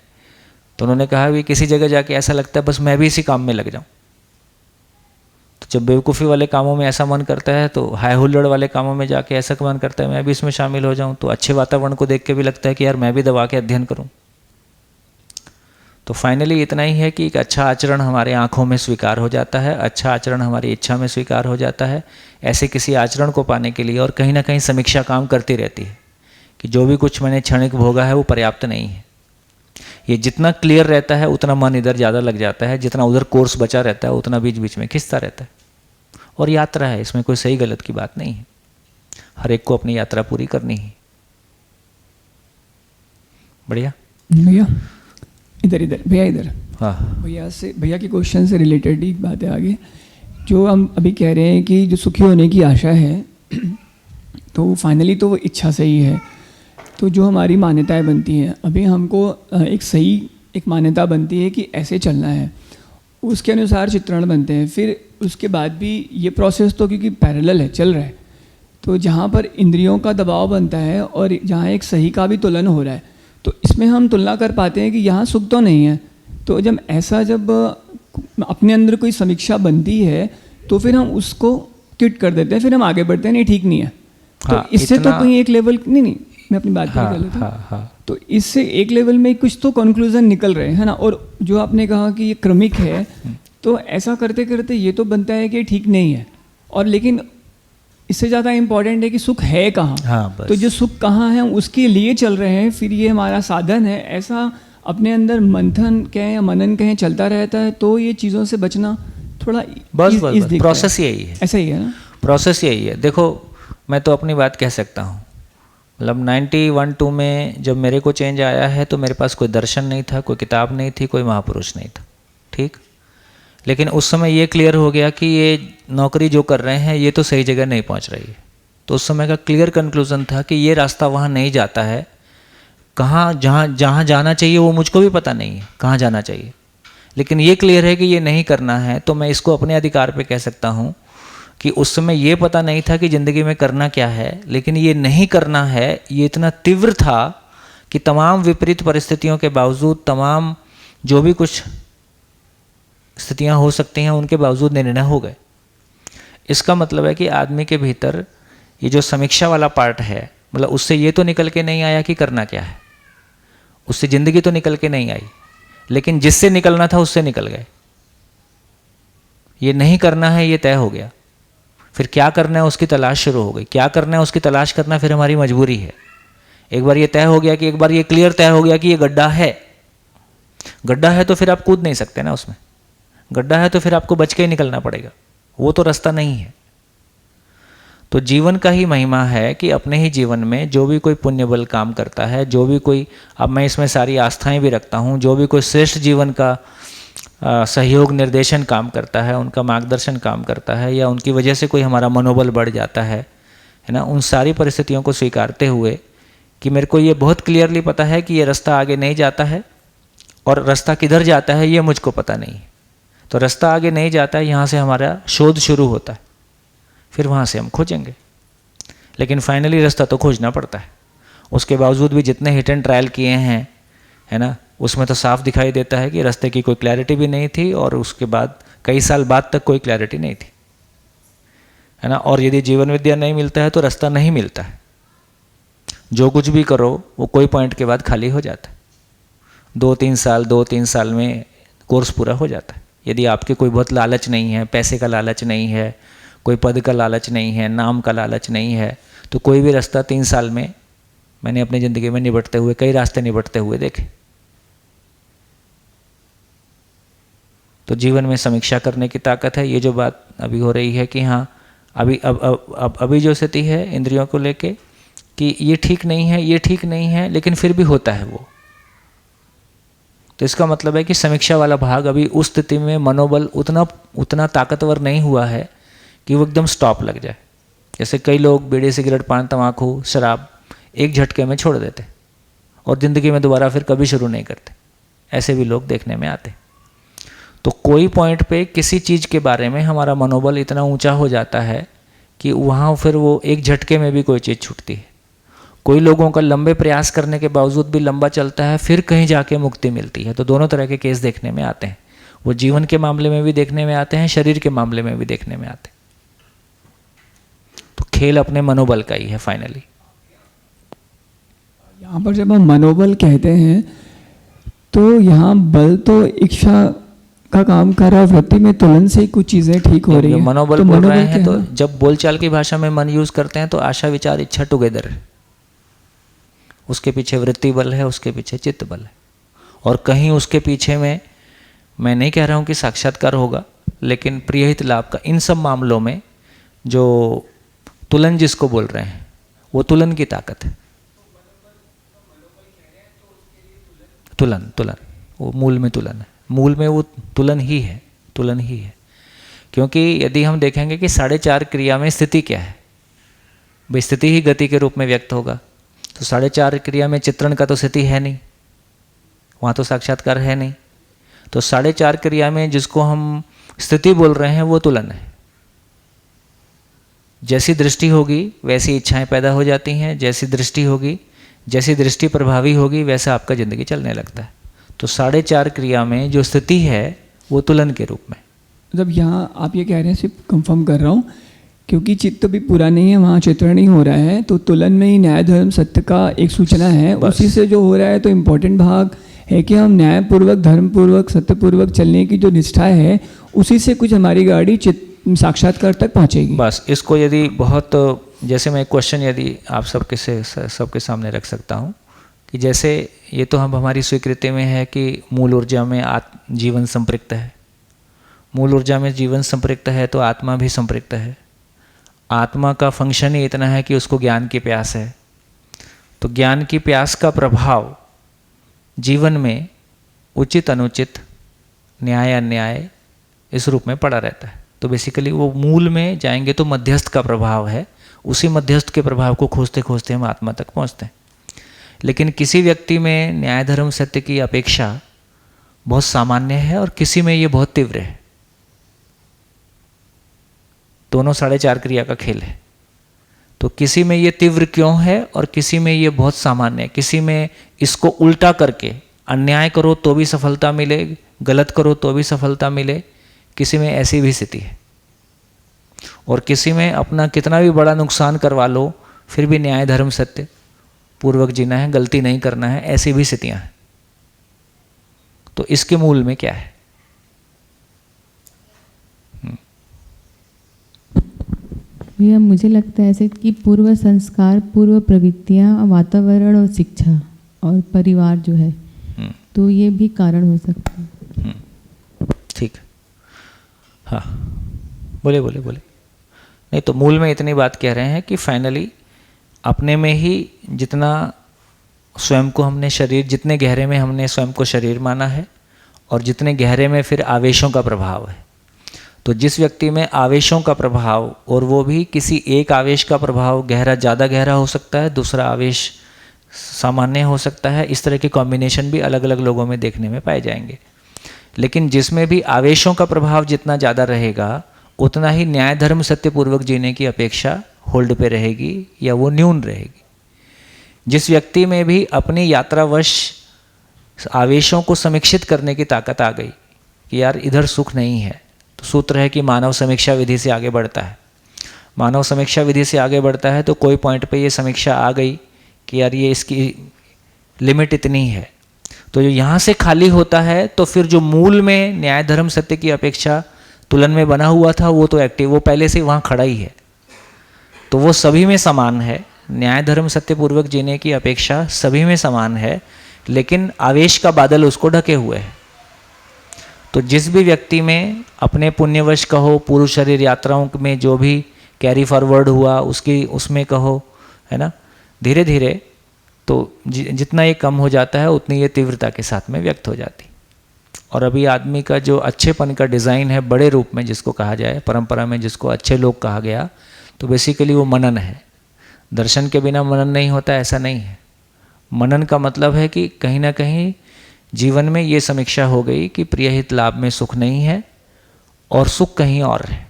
तो उन्होंने कहा कि किसी जगह जाके ऐसा लगता है बस मैं भी इसी काम में लग जाऊँ। तो जब बेवकूफ़ी वाले कामों में ऐसा मन करता है तो हाय हुल्लड़ वाले कामों में जाके ऐसा मन करता है मैं भी इसमें शामिल हो जाऊँ। तो अच्छे वातावरण को देख के भी लगता है कि यार मैं भी दबा के अध्ययन करूँ। तो फाइनली इतना ही है कि एक अच्छा आचरण हमारे आँखों में स्वीकार हो जाता है, अच्छा आचरण हमारी इच्छा में स्वीकार हो जाता है। ऐसे किसी आचरण को पाने के लिए और कहीं ना कहीं समीक्षा काम करती रहती है कि जो भी कुछ मैंने क्षणिक भोगा है वो पर्याप्त नहीं है। ये जितना क्लियर रहता है उतना मन इधर ज़्यादा लग जाता है, जितना उधर कोर्स बचा रहता है उतना बीच बीच में खिंचता रहता है। और यात्रा है, इसमें कोई सही गलत की बात नहीं है, हर एक को अपनी यात्रा पूरी करनी है। बढ़िया भैया इधर भैया इधर, हाँ भैया के क्वेश्चन से रिलेटेड एक बात है आगे, जो हम अभी कह रहे हैं कि जो सुखी होने की आशा है तो फाइनली तो वो इच्छा से ही है। तो जो हमारी मान्यताएं बनती हैं, अभी हमको एक मान्यता बनती है कि ऐसे चलना है, उसके अनुसार चित्रण बनते हैं। फिर उसके बाद भी ये प्रोसेस तो क्योंकि पैरेलल है, चल रहा है, तो जहाँ पर इंद्रियों का दबाव बनता है और जहाँ एक सही का भी तुलन हो रहा है, तो इसमें हम तुलना कर पाते हैं कि यहाँ सुख तो नहीं है। तो जब अपने अंदर कोई समीक्षा बनती है तो फिर हम उसको क्विट कर देते हैं, फिर हम आगे बढ़ते हैं, नहीं ठीक नहीं है। तो हाँ, इससे तो कहीं एक लेवल नहीं मैं अपनी बात कर लेता हूँ। हाँ। तो इससे एक लेवल में कुछ तो कंक्लूजन निकल रहे हैं ना। और जो आपने कहा कि ये क्रमिक है, तो ऐसा करते करते ये तो बनता है कि ठीक नहीं है, और लेकिन इससे ज़्यादा इम्पॉर्टेंट है कि सुख है कहाँ। हाँ, तो जो सुख कहाँ है उसके लिए चल रहे हैं, फिर ये हमारा साधन है। ऐसा अपने अंदर मंथन कहें या मनन कहें चलता रहता है, तो ये चीज़ों से बचना थोड़ा बस प्रोसेस यही है, ऐसा ही है ना, प्रोसेस यही है। देखो मैं तो अपनी बात कह सकता हूँ, मतलब 91-2 में जब मेरे को चेंज आया है तो मेरे पास कोई दर्शन नहीं था, कोई किताब नहीं थी, कोई महापुरुष नहीं था, ठीक। लेकिन उस समय ये क्लियर हो गया कि ये नौकरी जो कर रहे हैं ये तो सही जगह नहीं पहुंच रही है। तो उस समय का क्लियर कंक्लूजन था कि ये रास्ता वहाँ नहीं जाता है, कहाँ जहाँ जाना चाहिए वो मुझको भी पता नहीं है कहाँ जाना चाहिए, लेकिन ये क्लियर है कि ये नहीं करना है। तो मैं इसको अपने अधिकार पे कह सकता हूँ कि उस समय ये पता नहीं था कि ज़िंदगी में करना क्या है, लेकिन ये नहीं करना है ये इतना तीव्र था कि तमाम विपरीत परिस्थितियों के बावजूद, तमाम जो भी कुछ स्थितियां हो सकती हैं उनके बावजूद निर्णय हो गए। इसका मतलब है कि आदमी के भीतर ये जो समीक्षा वाला पार्ट है, मतलब उससे ये तो निकल के नहीं आया कि करना क्या है, उससे ज़िंदगी तो निकल के नहीं आई, लेकिन जिससे निकलना था उससे निकल गए। ये नहीं करना है ये तय हो गया, फिर क्या करना है उसकी तलाश शुरू हो गई। क्या करना है उसकी तलाश करना फिर हमारी मजबूरी है। एक बार ये तय हो गया कि एक बार ये क्लियर तय हो गया कि ये गड्ढा है तो फिर आप कूद नहीं सकते ना उसमें। गड्ढा है तो फिर आपको बच के ही निकलना पड़ेगा, वो तो रास्ता नहीं है। तो जीवन का ही महिमा है कि अपने ही जीवन में जो भी कोई पुण्य बल काम करता है, जो भी कोई, अब मैं इसमें सारी आस्थाएं भी रखता हूँ, जो भी कोई श्रेष्ठ जीवन का सहयोग निर्देशन काम करता है, उनका मार्गदर्शन काम करता है, या उनकी वजह से कोई हमारा मनोबल बढ़ जाता है ना, उन सारी परिस्थितियों को स्वीकारते हुए कि मेरे को ये बहुत क्लियरली पता है कि ये रास्ता आगे नहीं जाता है और रास्ता किधर जाता है ये मुझको पता नहीं है। तो रास्ता आगे नहीं जाता है, यहाँ से हमारा शोध शुरू होता है, फिर वहाँ से हम खोजेंगे, लेकिन फाइनली रास्ता तो खोजना पड़ता है। उसके बावजूद भी जितने हिट एंड ट्रायल किए हैं, है ना, उसमें तो साफ दिखाई देता है कि रास्ते की कोई क्लैरिटी भी नहीं थी, और उसके बाद कई साल बाद तक कोई क्लैरिटी नहीं थी, है ना। और यदि जीवन विद्या नहीं मिलता है तो रास्ता नहीं मिलता है। जो कुछ भी करो वो कोई पॉइंट के बाद खाली हो जाता है। 2-3 साल में कोर्स पूरा हो जाता है। यदि आपके कोई बहुत लालच नहीं है, पैसे का लालच नहीं है, कोई पद का लालच नहीं है, नाम का लालच नहीं है, तो कोई भी रास्ता 3 साल में, मैंने अपनी ज़िंदगी में निबटते हुए कई रास्ते निबटते हुए देखे। तो जीवन में समीक्षा करने की ताकत है। ये जो बात अभी हो रही है कि हाँ अभी जो स्थिति है इंद्रियों को लेके कि ये ठीक नहीं है, ये ठीक नहीं है, लेकिन फिर भी होता है वो, तो इसका मतलब है कि समीक्षा वाला भाग अभी उस स्थिति में मनोबल उतना ताकतवर नहीं हुआ है कि वो एकदम स्टॉप लग जाए। जैसे कई लोग बीड़ी, सिगरेट, पान, तंबाकू, शराब एक झटके में छोड़ देते और ज़िंदगी में दोबारा फिर कभी शुरू नहीं करते। ऐसे भी लोग देखने में आते। तो कोई पॉइंट पे किसी चीज़ के बारे में हमारा मनोबल इतना ऊंचा हो जाता है कि वहाँ फिर वो एक झटके में भी कोई चीज़ छूटती है। कोई लोगों का लंबे प्रयास करने के बावजूद भी लंबा चलता है, फिर कहीं जाके मुक्ति मिलती है। तो दोनों तरह के केस देखने में आते हैं। वो जीवन के मामले में भी देखने में आते हैं, शरीर के मामले में भी देखने में आते हैं। तो खेल अपने मनोबल का ही है फाइनली। यहाँ पर जब हम मनोबल कहते हैं तो यहाँ बल तो इच्छा का काम कर रहा है, वृत्ति में तुलन से ही कुछ चीज़ें ठीक हो रही है। मनोबल तो बोल रहे हैं क्या तो है? जब बोलचाल की भाषा में मन यूज करते हैं तो आशा, विचार, इच्छा टुगेदर है। उसके पीछे वृत्ति बल है, उसके पीछे चित्त बल है। और कहीं उसके पीछे में, मैं नहीं कह रहा हूँ कि साक्षात्कार होगा, लेकिन प्रियहित लाभ का इन सब मामलों में जो तुलन जिसको बोल रहे हैं वो तुलन की ताकत है। तुलन, तुलन, वो मूल में तुलन है। मूल में वो तुलन ही है, तुलन ही है। क्योंकि यदि हम देखेंगे कि 4.5 क्रिया में स्थिति क्या है, भाई स्थिति ही गति के रूप में व्यक्त होगा। तो 4.5 क्रिया में चित्रण का तो स्थिति है नहीं, वहाँ तो साक्षात्कार है नहीं। तो 4.5 क्रिया में जिसको हम स्थिति बोल रहे हैं वो तुलन है। जैसी दृष्टि होगी वैसी इच्छाएं पैदा हो जाती हैं, जैसी दृष्टि होगी, जैसी दृष्टि प्रभावी होगी वैसा आपका ज़िंदगी चलने लगता है। तो 4.5 क्रिया में जो स्थिति है वो तुलन के रूप में। मतलब यहाँ आप ये कह रहे हैं, सिर्फ कंफर्म कर रहा हूँ, क्योंकि चित्त भी पूरा नहीं है, वहाँ चित्रण ही हो रहा है, तो तुलन में ही न्याय धर्म सत्य का एक सूचना है, उसी से जो हो रहा है। तो इम्पोर्टेंट भाग है कि हम न्यायपूर्वक, धर्मपूर्वक, सत्यपूर्वक चलने की जो निष्ठा है, उसी से कुछ हमारी गाड़ी साक्षात्कार तक पहुँचेगी। बस इसको यदि बहुत, जैसे मैं एक क्वेश्चन यदि आप सबके सामने रख सकता हूँ कि जैसे ये तो हम हमारी स्वीकृति में है कि मूल ऊर्जा में जीवन संपृक्त है, मूल ऊर्जा में जीवन संपृक्त है तो आत्मा भी संपृक्त है। आत्मा का फंक्शन ही इतना है कि उसको ज्ञान की प्यास है। तो ज्ञान की प्यास का प्रभाव जीवन में उचित अनुचित, न्याय अन्याय इस रूप में पड़ा रहता है। तो बेसिकली वो मूल में जाएंगे तो मध्यस्थ का प्रभाव है, उसी मध्यस्थ के प्रभाव को खोजते खोजते हम आत्मा तक पहुँचते हैं। लेकिन किसी व्यक्ति में न्याय धर्म सत्य की अपेक्षा बहुत सामान्य है और किसी में ये बहुत तीव्र है। दोनों 4.5 क्रिया का खेल है। तो किसी में ये तीव्र क्यों है और किसी में ये बहुत सामान्य है। किसी में इसको उल्टा करके अन्याय करो तो भी सफलता मिले, गलत करो तो भी सफलता मिले, किसी में ऐसी भी स्थिति है। और किसी में अपना कितना भी बड़ा नुकसान करवा लो फिर भी न्याय धर्म सत्य पूर्वक जीना है, गलती नहीं करना है, ऐसी भी स्थितियां हैं। तो इसके मूल में क्या है? भैया मुझे लगता है ऐसे कि पूर्व संस्कार, पूर्व प्रवृत्तियां, वातावरण और शिक्षा और परिवार जो है, तो ये भी कारण हो सकता है। ठीक, हाँ, बोले बोले बोले। नहीं तो मूल में इतनी बात कह रहे हैं कि फाइनली अपने में ही जितना स्वयं को हमने शरीर, जितने गहरे में हमने स्वयं को शरीर माना है और जितने गहरे में फिर आवेशों का प्रभाव है। तो जिस व्यक्ति में आवेशों का प्रभाव, और वो भी किसी एक आवेश का प्रभाव गहरा, ज़्यादा गहरा हो सकता है, दूसरा आवेश सामान्य हो सकता है, इस तरह के कॉम्बिनेशन भी अलग अलग लोगों में देखने में पाए जाएंगे। लेकिन जिसमें भी आवेशों का प्रभाव जितना ज़्यादा रहेगा उतना ही न्याय धर्म सत्यपूर्वक जीने की अपेक्षा होल्ड पे रहेगी या वो न्यून रहेगी। जिस व्यक्ति में भी अपनी यात्रावश आवेशों को समीक्षित करने की ताकत आ गई कि यार इधर सुख नहीं है, तो सूत्र है कि मानव समीक्षा विधि से आगे बढ़ता है। मानव समीक्षा विधि से आगे बढ़ता है तो कोई पॉइंट पे ये समीक्षा आ गई कि यार ये इसकी लिमिट इतनी है, तो जो यहाँ से खाली होता है तो फिर जो मूल में न्याय धर्म सत्य की अपेक्षा तुलन में बना हुआ था वो तो एक्टिव, वो पहले से वहाँ खड़ा ही है। तो वो सभी में समान है, न्याय धर्म सत्य पूर्वक जीने की अपेक्षा सभी में समान है, लेकिन आवेश का बादल उसको ढके हुए है। तो जिस भी व्यक्ति में अपने पुण्यवश कहो, पूर्व शरीर यात्राओं में जो भी कैरी फॉरवर्ड हुआ उसकी, उसमें कहो, है ना, धीरे धीरे तो जितना ये कम हो जाता है उतनी ये तीव्रता के साथ में व्यक्त हो जाती। और अभी आदमी का जो अच्छेपन का डिज़ाइन है बड़े रूप में जिसको कहा जाए, परंपरा में जिसको अच्छे लोग कहा गया, तो बेसिकली वो मनन है। दर्शन के बिना मनन नहीं होता, ऐसा नहीं है। मनन का मतलब है कि कहीं ना कहीं जीवन में ये समीक्षा हो गई कि प्रियहित लाभ में सुख नहीं है और सुख कहीं और है।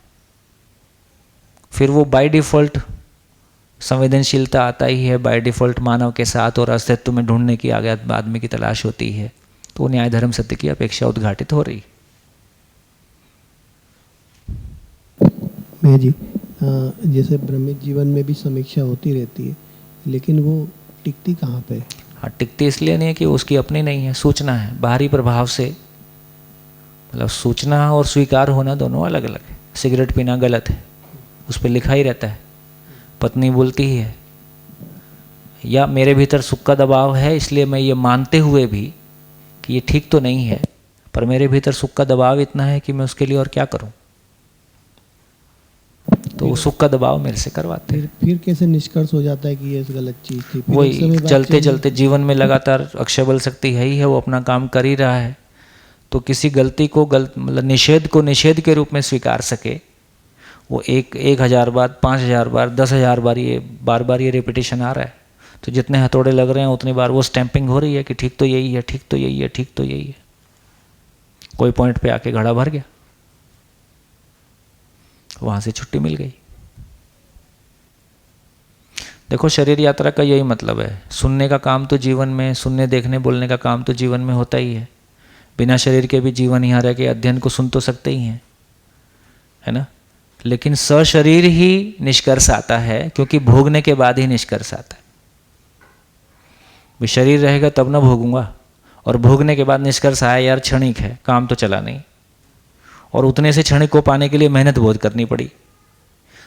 फिर वो बाय डिफ़ॉल्ट संवेदनशीलता आता ही है, बाय डिफ़ॉल्ट मानव के साथ और अस्तित्व में ढूंढने की आदमी की तलाश होती है। तो न्याय धर्म सत्य की अपेक्षा उद्घाटित हो रही। मैं जी जैसे ब्रह्मित जीवन में भी समीक्षा होती रहती है, लेकिन वो टिकती कहाँ पे है? हाँ, टिकती इसलिए नहीं है कि उसकी अपनी नहीं है, सूचना है, बाहरी प्रभाव से। मतलब सूचना और स्वीकार होना दोनों अलग अलग है। सिगरेट पीना गलत है, उस पर लिखा ही रहता है, पत्नी बोलती ही है। या मेरे भीतर सुख का दबाव है, इसलिए मैं ये मानते हुए भी कि ये ठीक तो नहीं है, पर मेरे भीतर सुख का दबाव इतना है कि मैं उसके लिए और क्या करूं, तो वो सुख का दबाव मेरे से करवाते हैं। फिर कैसे निष्कर्ष हो जाता है कि ये गलत चीज़ थी? फिर एक समय वही बाद चलते चेंज- चलते जीवन में लगातार अक्षय बल शक्ति है ही है, वो अपना काम कर ही रहा है। तो किसी गलती को मतलब निषेध को निषेध के रूप में स्वीकार सके, वो 1000 बार, 5000 बार, 10,000 बार, ये बार बार ये रिपीटेशन आ रहा है। तो जितने हथौड़े लग रहे हैं उतनी बार वो स्टैंपिंग हो रही है कि ठीक तो यही है, ठीक तो यही है, ठीक तो यही है। कोई पॉइंट पे आके घड़ा भर गया, वहां से छुट्टी मिल गई। देखो, शरीर यात्रा का यही मतलब है। सुनने का काम तो जीवन में, सुनने देखने बोलने का काम तो जीवन में होता ही है। बिना शरीर के भी जीवन यहाँ रह के अध्ययन को सुन तो सकते ही हैं, है ना। लेकिन सशरीर ही निष्कर्ष आता है, क्योंकि भोगने के बाद ही निष्कर्ष आता है। भी शरीर रहेगा तब ना भोगूंगा, और भोगने के बाद निष्कर्ष आया यार क्षणिक है, काम तो चला नहीं, और उतने से क्षणिक को पाने के लिए मेहनत बहुत करनी पड़ी।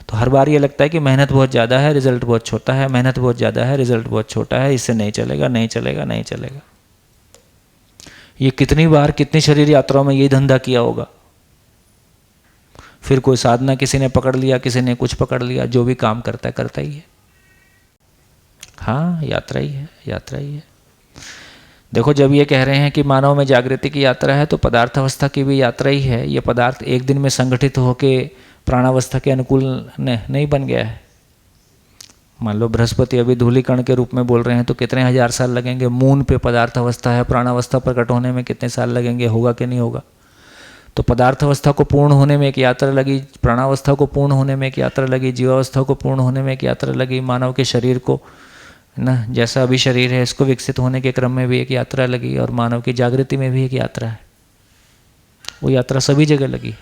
तो हर बार ये लगता है कि मेहनत बहुत ज़्यादा है, रिजल्ट बहुत छोटा है, मेहनत बहुत ज़्यादा है, रिजल्ट बहुत छोटा है, इससे नहीं चलेगा, नहीं चलेगा, नहीं चलेगा। ये कितनी बार कितनी शरीर यात्राओं में ये धंधा किया होगा। फिर कोई साधना किसी ने पकड़ लिया, किसी ने कुछ पकड़ लिया, जो भी काम करता है करता ही है। हाँ, यात्रा ही है, यात्रा ही है। देखो, जब ये कह रहे हैं कि मानव में जागृति की यात्रा है, तो पदार्थ अवस्था की भी यात्रा ही है। ये पदार्थ एक दिन में संगठित होके प्राणावस्था के अनुकूल नहीं बन गया है। मान लो बृहस्पति अभी धूलिकण के रूप में बोल रहे हैं, तो कितने हजार साल लगेंगे। मून पे पदार्थ अवस्था है, प्राणावस्था प्रकट होने में कितने साल लगेंगे, होगा कि नहीं होगा। तो पदार्थ अवस्था को पूर्ण होने में एक यात्रा लगी, प्राणावस्था को पूर्ण होने में एक यात्रा लगी, जीवावस्था को पूर्ण होने में एक यात्रा लगी, मानव के शरीर को ना, जैसा अभी शरीर है इसको विकसित होने के क्रम में भी एक यात्रा लगी, और मानव की जागृति में भी एक यात्रा है। वो यात्रा सभी जगह लगी।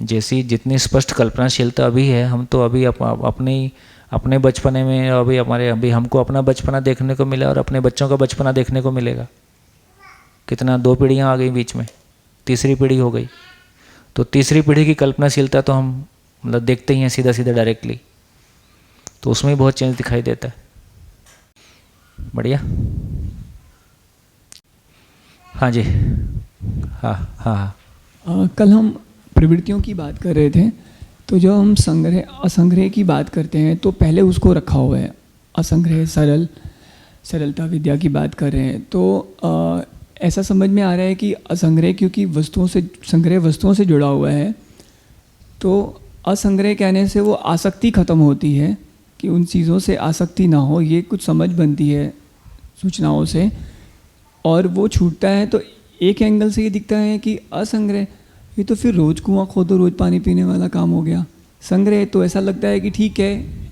जैसी जितनी स्पष्ट कल्पनाशीलता अभी है, हम तो अभी अपने बचपने में अभी हमको अपना बचपना देखने को मिला, और अपने बच्चों का बचपना देखने को मिलेगा। कितना 2 पीढ़ियाँ आ गई बीच में, तीसरी पीढ़ी हो गई। तो तीसरी पीढ़ी की कल्पनाशीलता तो हम मतलब देखते ही हैं सीधा सीधा डायरेक्टली, तो उसमें बहुत चेंज दिखाई देता है। बढ़िया। हाँ जी, हाँ हाँ हाँ। कल हम प्रवृत्तियों की बात कर रहे थे, तो जब हम संग्रह असंग्रह की बात करते हैं तो पहले उसको रखा हुआ है असंग्रह, सरलता विद्या की बात कर रहे हैं। तो ऐसा समझ में आ रहा है कि असंग्रह क्योंकि संग्रह वस्तुओं से जुड़ा हुआ है, तो असंग्रह कहने से वो आसक्ति खत्म होती है कि उन चीज़ों से आसक्ति ना हो, ये कुछ समझ बनती है सूचनाओं से, और वो छूटता है। तो एक एंगल से ये दिखता है कि असंग्रह ये तो फिर रोज़ कुआं खोदो रोज़ पानी पीने वाला काम हो गया। संग्रह तो ऐसा लगता है कि ठीक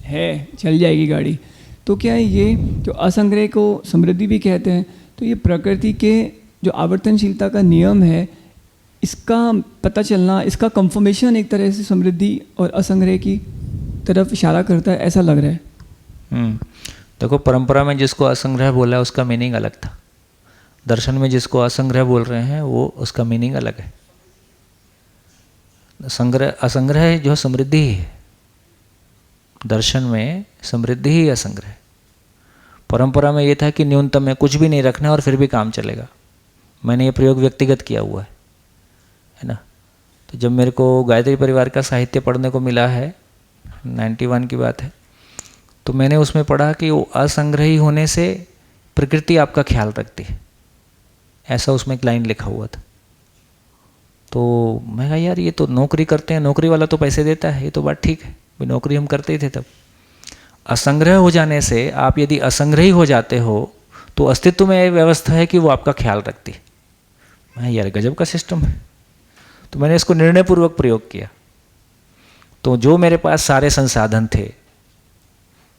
है चल जाएगी गाड़ी। तो क्या है ये जो असंग्रह को समृद्धि भी कहते हैं, तो ये प्रकृति के जो आवर्तनशीलता का नियम है, इसका पता चलना, इसका कंफर्मेशन एक तरह से समृद्धि और असंग्रह की तरफ इशारा करता है, ऐसा लग रहा है। देखो, परंपरा में जिसको असंग्रह बोला है उसका मीनिंग अलग था। दर्शन में जिसको असंग्रह बोल रहे हैं वो उसका मीनिंग अलग है। असंग्रह जो समृद्धि ही है, दर्शन में समृद्धि ही असंग्रह। परंपरा में ये था कि न्यूनतम में कुछ भी नहीं रखना और फिर भी काम चलेगा। मैंने ये प्रयोग व्यक्तिगत किया हुआ है ना। तो जब मेरे को गायत्री परिवार का साहित्य पढ़ने को मिला है, 91 की बात है, तो मैंने उसमें पढ़ा कि वो असंग्रही होने से प्रकृति आपका ख्याल रखती है, ऐसा उसमें एक लाइन लिखा हुआ था। तो मैं कहा यार ये तो नौकरी करते हैं, नौकरी वाला तो पैसे देता है, ये तो बात ठीक है, भाई नौकरी हम करते ही थे तब। असंग्रह हो जाने से आप यदि असंग्रही हो जाते हो तो अस्तित्व में ये व्यवस्था है कि वो आपका ख्याल रखती है। मैं यार गजब का सिस्टम है। तो मैंने इसको निर्णयपूर्वक प्रयोग किया। तो जो मेरे पास सारे संसाधन थे,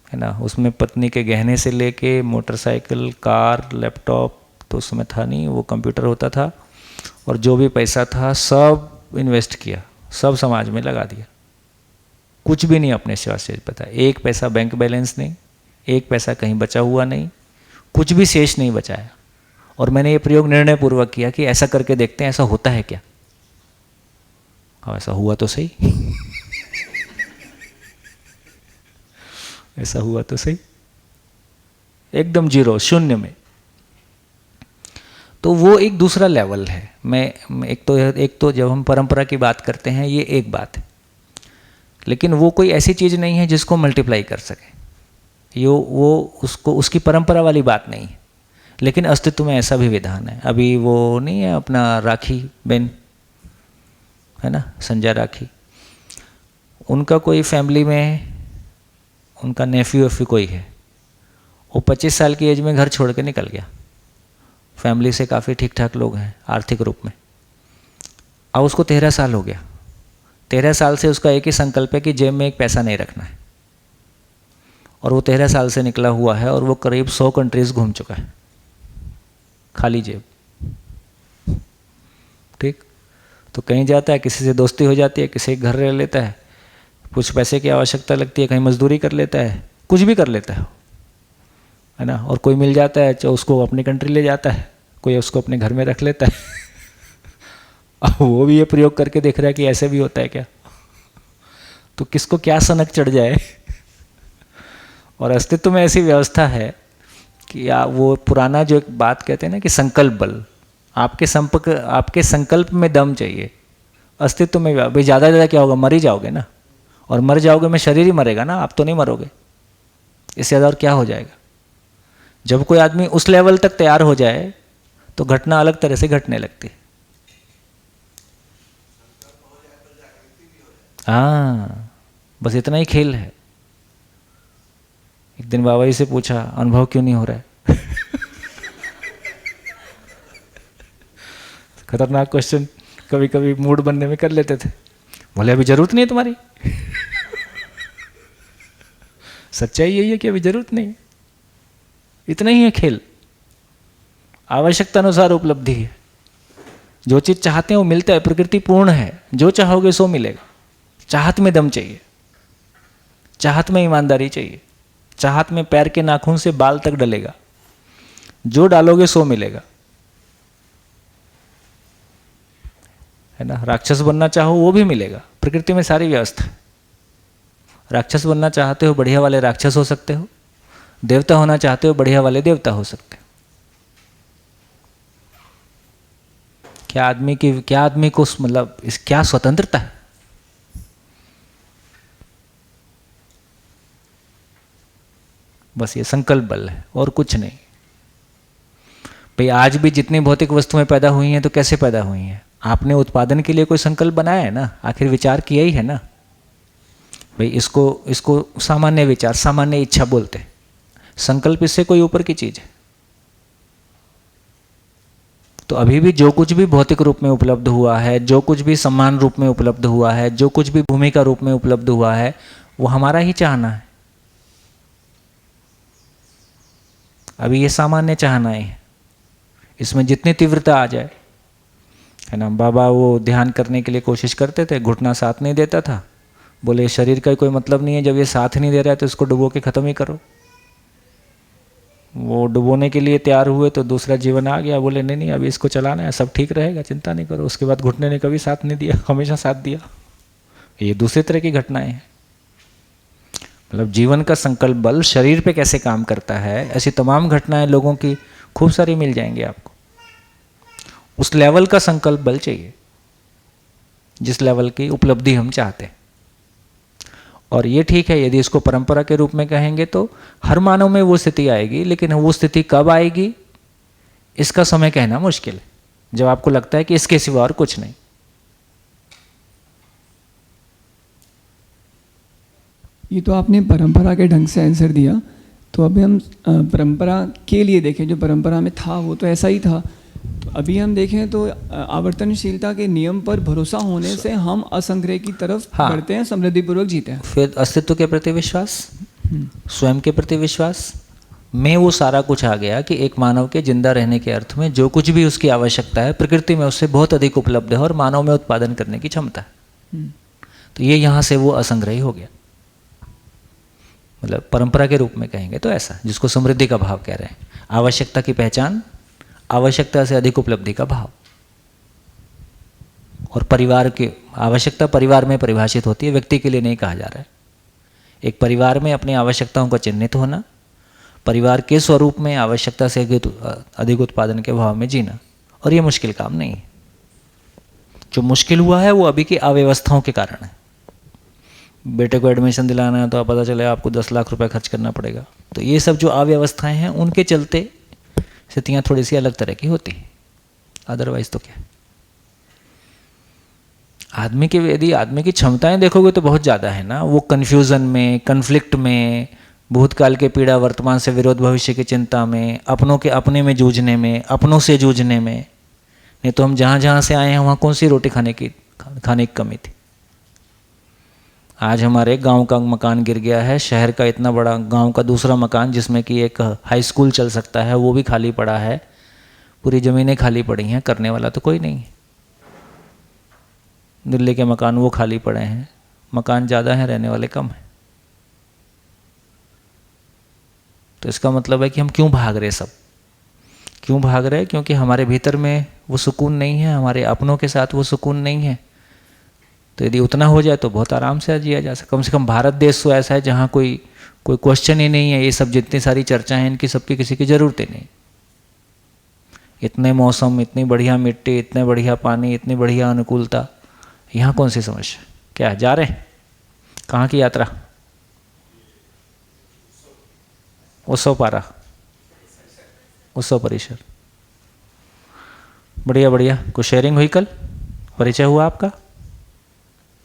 है ना, उसमें पत्नी के गहने से लेके मोटरसाइकिल, कार, लैपटॉप तो उस समय था नहीं, वो कंप्यूटर होता था, और जो भी पैसा था सब इन्वेस्ट किया, सब समाज में लगा दिया। कुछ भी नहीं अपने सिवा शेष बचा, एक पैसा बैंक बैलेंस नहीं, एक पैसा कहीं बचा हुआ नहीं, कुछ भी शेष नहीं बचाया। और मैंने ये प्रयोग निर्णय पूर्वक किया कि ऐसा करके देखते हैं ऐसा होता है क्या। हाँ ऐसा हुआ तो सही ऐसा हुआ तो सही, एकदम जीरो, शून्य में। तो वो एक दूसरा लेवल है। मैं एक तो जब हम परंपरा की बात करते हैं ये एक बात है, लेकिन वो कोई ऐसी चीज़ नहीं है जिसको मल्टीप्लाई कर सके। वो उसको उसकी परंपरा वाली बात नहीं है, लेकिन अस्तित्व में ऐसा भी विधान है। अभी वो नहीं है अपना राखी बहन, है ना, संजय राखी, उनका कोई फैमिली में उनका नेफ्यू वेफ्यू कोई है, वो 25 साल की एज में घर छोड़ के निकल गया। फैमिली से काफ़ी ठीक ठाक लोग हैं आर्थिक रूप में। अब उसको 13 साल हो गया। 13 साल से उसका एक ही संकल्प है कि जेब में एक पैसा नहीं रखना है, और वो 13 साल से निकला हुआ है और वो करीब 100 कंट्रीज घूम चुका है, खाली जेब। ठीक, तो कहीं जाता है, किसी से दोस्ती हो जाती है, किसी के घर रह लेता है, कुछ पैसे की आवश्यकता लगती है, कहीं मजदूरी कर लेता है, कुछ भी कर लेता है ना। और कोई मिल जाता है जो उसको अपनी कंट्री ले जाता है, कोई उसको अपने घर में रख लेता है अब वो भी ये प्रयोग करके देख रहा है कि ऐसे भी होता है क्या। तो किसको क्या सनक चढ़ जाए और अस्तित्व में ऐसी व्यवस्था है कि वो पुराना जो एक बात कहते हैं ना कि संकल्प बल, आपके संकल्प में दम चाहिए। अस्तित्व में भाई ज़्यादा क्या होगा, मर ही जाओगे ना, और मर जाओगे में शरीर ही मरेगा ना, आप तो नहीं मरोगे, इससे ज़्यादा और क्या हो जाएगा। जब कोई आदमी उस लेवल तक तैयार हो जाए तो घटना अलग तरह से घटने लगती है। हाँ, बस इतना ही खेल है। एक दिन बाबा जी से पूछा अनुभव क्यों नहीं हो रहा है खतरनाक क्वेश्चन कभी कभी मूड बनने में कर लेते थे। बोले अभी जरूरत नहीं है तुम्हारी सच्चाई यही है कि अभी जरूरत नहीं, इतना ही है खेल। आवश्यकता अनुसार उपलब्धि है। जो चीज़ चाहते हैं वो मिलता है, प्रकृति पूर्ण है, जो चाहोगे सो मिलेगा। चाहत में दम चाहिए, चाहत में ईमानदारी चाहिए, चाहत में पैर के नाखून से बाल तक डलेगा, जो डालोगे सो मिलेगा, है ना। राक्षस बनना चाहो वो भी मिलेगा, प्रकृति में सारी व्यवस्था है। राक्षस बनना चाहते हो बढ़िया वाले राक्षस हो सकते हो, देवता होना चाहते हो बढ़िया वाले देवता हो सकते हो। क्या आदमी को मतलब क्या स्वतंत्रता है। बस ये संकल्प बल है और कुछ नहीं। भाई आज भी जितनी भौतिक वस्तुएं पैदा हुई हैं तो कैसे पैदा हुई हैं, आपने उत्पादन के लिए कोई संकल्प बनाया है ना, आखिर विचार किया ही है ना। भाई इसको सामान्य विचार, सामान्य इच्छा बोलते हैं। संकल्प इससे कोई ऊपर की चीज है। तो अभी भी जो कुछ भी भौतिक रूप में उपलब्ध हुआ है, जो कुछ भी सम्मान रूप में उपलब्ध हुआ है, जो कुछ भी भूमिका रूप में उपलब्ध हुआ है, वो हमारा ही चाहना है। अभी ये सामान्य चाहनाएं हैं, इसमें जितनी तीव्रता आ जाए, है ना। बाबा वो ध्यान करने के लिए कोशिश करते थे, घुटना साथ नहीं देता था। बोले शरीर का कोई मतलब नहीं है, जब ये साथ नहीं दे रहा है तो इसको डुबो के ख़त्म ही करो। वो डुबोने के लिए तैयार हुए तो दूसरा जीवन आ गया। बोले नहीं अभी इसको चलाना है, सब ठीक रहेगा, चिंता नहीं करो। उसके बाद घुटने ने कभी साथ नहीं दिया, हमेशा साथ दिया। ये दूसरी तरह की घटनाएं हैं। मतलब जीवन का संकल्प बल शरीर पे कैसे काम करता है, ऐसी तमाम घटनाएं लोगों की खूब सारी मिल जाएंगी आपको। उस लेवल का संकल्प बल चाहिए जिस लेवल की उपलब्धि हम चाहते हैं। और ये ठीक है, यदि इसको परंपरा के रूप में कहेंगे तो हर मानव में वो स्थिति आएगी, लेकिन वो स्थिति कब आएगी इसका समय कहना मुश्किल है। जब आपको लगता है कि इसके सिवा और कुछ नहीं, ये तो आपने परंपरा के ढंग से आंसर दिया। तो अभी हम परंपरा के लिए देखें, जो परंपरा में था वो तो ऐसा ही था। तो अभी हम देखें तो आवर्तनशीलता के नियम पर भरोसा होने से हम असंग्रह की तरफ बढ़ते हैं, समृद्धिपूर्वक जीते हैं। फिर अस्तित्व के प्रति विश्वास, स्वयं के प्रति विश्वास में वो सारा कुछ आ गया कि एक मानव के जिंदा रहने के अर्थ में जो कुछ भी उसकी आवश्यकता है प्रकृति में उससे बहुत अधिक उपलब्ध है और मानव में उत्पादन करने की क्षमता है। तो ये यहाँ से वो असंग्रही हो गया, मतलब परंपरा के रूप में कहेंगे तो ऐसा, जिसको समृद्धि का भाव कह रहे हैं। आवश्यकता की पहचान, आवश्यकता से अधिक उपलब्धि का भाव। और परिवार की आवश्यकता परिवार में परिभाषित होती है, व्यक्ति के लिए नहीं कहा जा रहा है। एक परिवार में अपनी आवश्यकताओं का चिन्हित होना, परिवार के स्वरूप में आवश्यकता से अधिक उत्पादन के भाव में जीना, और ये मुश्किल काम नहीं है। जो मुश्किल हुआ है वो अभी की अव्यवस्थाओं के कारण है। बेटे को एडमिशन दिलाना है तो आप पता चले आपको 10 लाख रुपए खर्च करना पड़ेगा। तो ये सब जो अव्यवस्थाएं हैं उनके चलते स्थितियाँ थोड़ी सी अलग तरह की होती हैं, अदरवाइज तो क्या। आदमी की यदि आदमी की क्षमताएं देखोगे तो बहुत ज़्यादा है ना। वो कन्फ्यूज़न में, कन्फ्लिक्ट में, भूतकाल के पीड़ा, वर्तमान से विरोध, भविष्य की चिंता में, अपनों के अपने में जूझने में, अपनों से जूझने में। नहीं तो हम जहाँ जहाँ से आए हैं वहाँ कौन सी रोटी खाने की कमी थी। आज हमारे गांव का मकान गिर गया है, शहर का इतना बड़ा गांव का दूसरा मकान जिसमें कि एक हाई स्कूल चल सकता है वो भी खाली पड़ा है, पूरी ज़मीनें खाली पड़ी हैं, करने वाला तो कोई नहीं है। दिल्ली के मकान वो खाली पड़े हैं, मकान ज़्यादा हैं, रहने वाले कम हैं। तो इसका मतलब है कि हम क्यों भाग रहे, सब क्यों भाग रहे? क्योंकि हमारे भीतर में वो सुकून नहीं है, हमारे अपनों के साथ वो सुकून नहीं है। तो यदि उतना हो जाए तो बहुत आराम से जिया जा सकता। कम से कम भारत देश तो ऐसा है जहाँ कोई क्वेश्चन ही नहीं है। ये सब जितनी सारी चर्चाएं हैं इनकी सबकी किसी की ज़रूरत ही नहीं। इतने मौसम, इतनी बढ़िया मिट्टी, इतने बढ़िया पानी, इतनी बढ़िया अनुकूलता, यहाँ कौन सी समस्या? क्या जा रहे हैं? कहाँ की यात्रा? उत्सव पारा, उत्सव परिसर। बढ़िया बढ़िया। कुछ शेयरिंग हुई? कल परिचय हुआ आपका?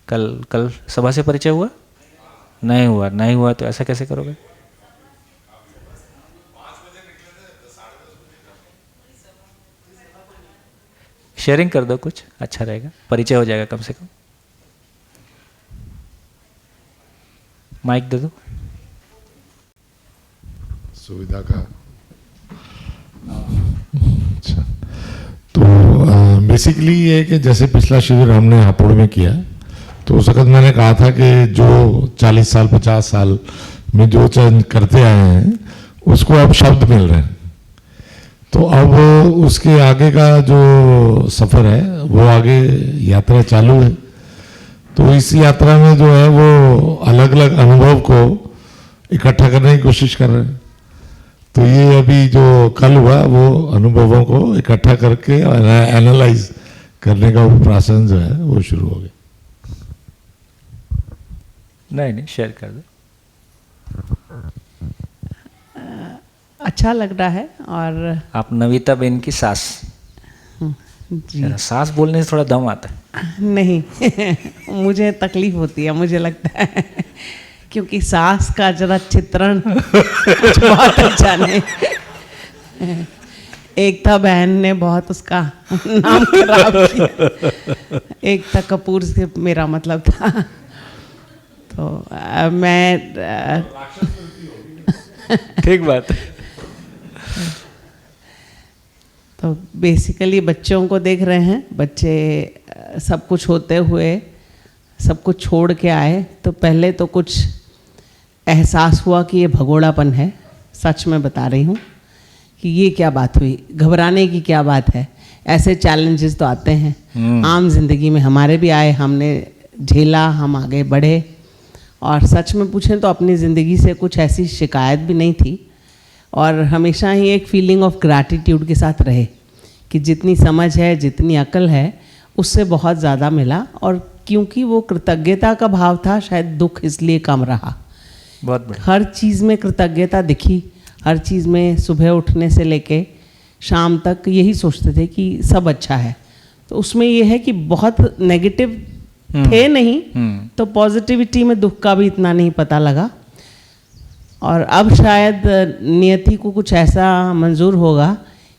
कल सभा से परिचय हुआ? नहीं हुआ। नहीं हुआ तो ऐसा कैसे करोगे? शेयरिंग कर दो, कुछ अच्छा रहेगा, परिचय हो जाएगा कम से कम। माइक दे दो। सुविधा का अच्छा, तो बेसिकली ये है कि जैसे पिछला शिविर हमने हापुड़ में किया तो उस वक्त मैंने कहा था कि जो 40 साल 50 साल में जो चेंज करते आए हैं उसको अब शब्द मिल रहे हैं। तो अब उसके आगे का जो सफ़र है वो आगे यात्रा चालू है। तो इस यात्रा में जो है वो अलग अलग अनुभव को इकट्ठा करने की कोशिश कर रहे हैं। तो ये अभी जो कल हुआ वो अनुभवों को इकट्ठा करके एनालाइज करने का वो प्रासन जो है वो शुरू हो गया। नहीं, शेयर कर दो। अच्छा लग रहा है। और आप नविता बेन की सास? जी सास बोलने से थोड़ा दम आता है। नहीं मुझे तकलीफ होती है, मुझे लगता है क्योंकि सास का जरा चित्रण कुछ बहुत अच्छा नहीं। एक था बहन ने बहुत उसका नाम खराब किया, एक था कपूर से मेरा मतलब था। तो मैं ठीक बात है। तो बेसिकली बच्चों को देख रहे हैं, बच्चे सब कुछ होते हुए सब कुछ छोड़ के आए तो पहले तो कुछ एहसास हुआ कि ये भगोड़ापन है। सच में बता रही हूँ कि ये क्या बात हुई, घबराने की क्या बात है। ऐसे चैलेंजेस तो आते हैं आम जिंदगी में, हमारे भी आए, हमने झेला, हम आगे बढ़े। और सच में पूछें तो अपनी ज़िंदगी से कुछ ऐसी शिकायत भी नहीं थी और हमेशा ही एक फीलिंग ऑफ ग्रैटिट्यूड के साथ रहे कि जितनी समझ है, जितनी अकल है, उससे बहुत ज़्यादा मिला। और क्योंकि वो कृतज्ञता का भाव था, शायद दुख इसलिए कम रहा। बहुत बढ़िया। हर चीज़ में कृतज्ञता दिखी, हर चीज़ में सुबह उठने से लेके शाम तक यही सोचते थे कि सब अच्छा है। तो उसमें ये है कि बहुत नेगेटिव थे नहीं, तो पॉजिटिविटी में दुख का भी इतना नहीं पता लगा। और अब शायद नियति को कुछ ऐसा मंजूर होगा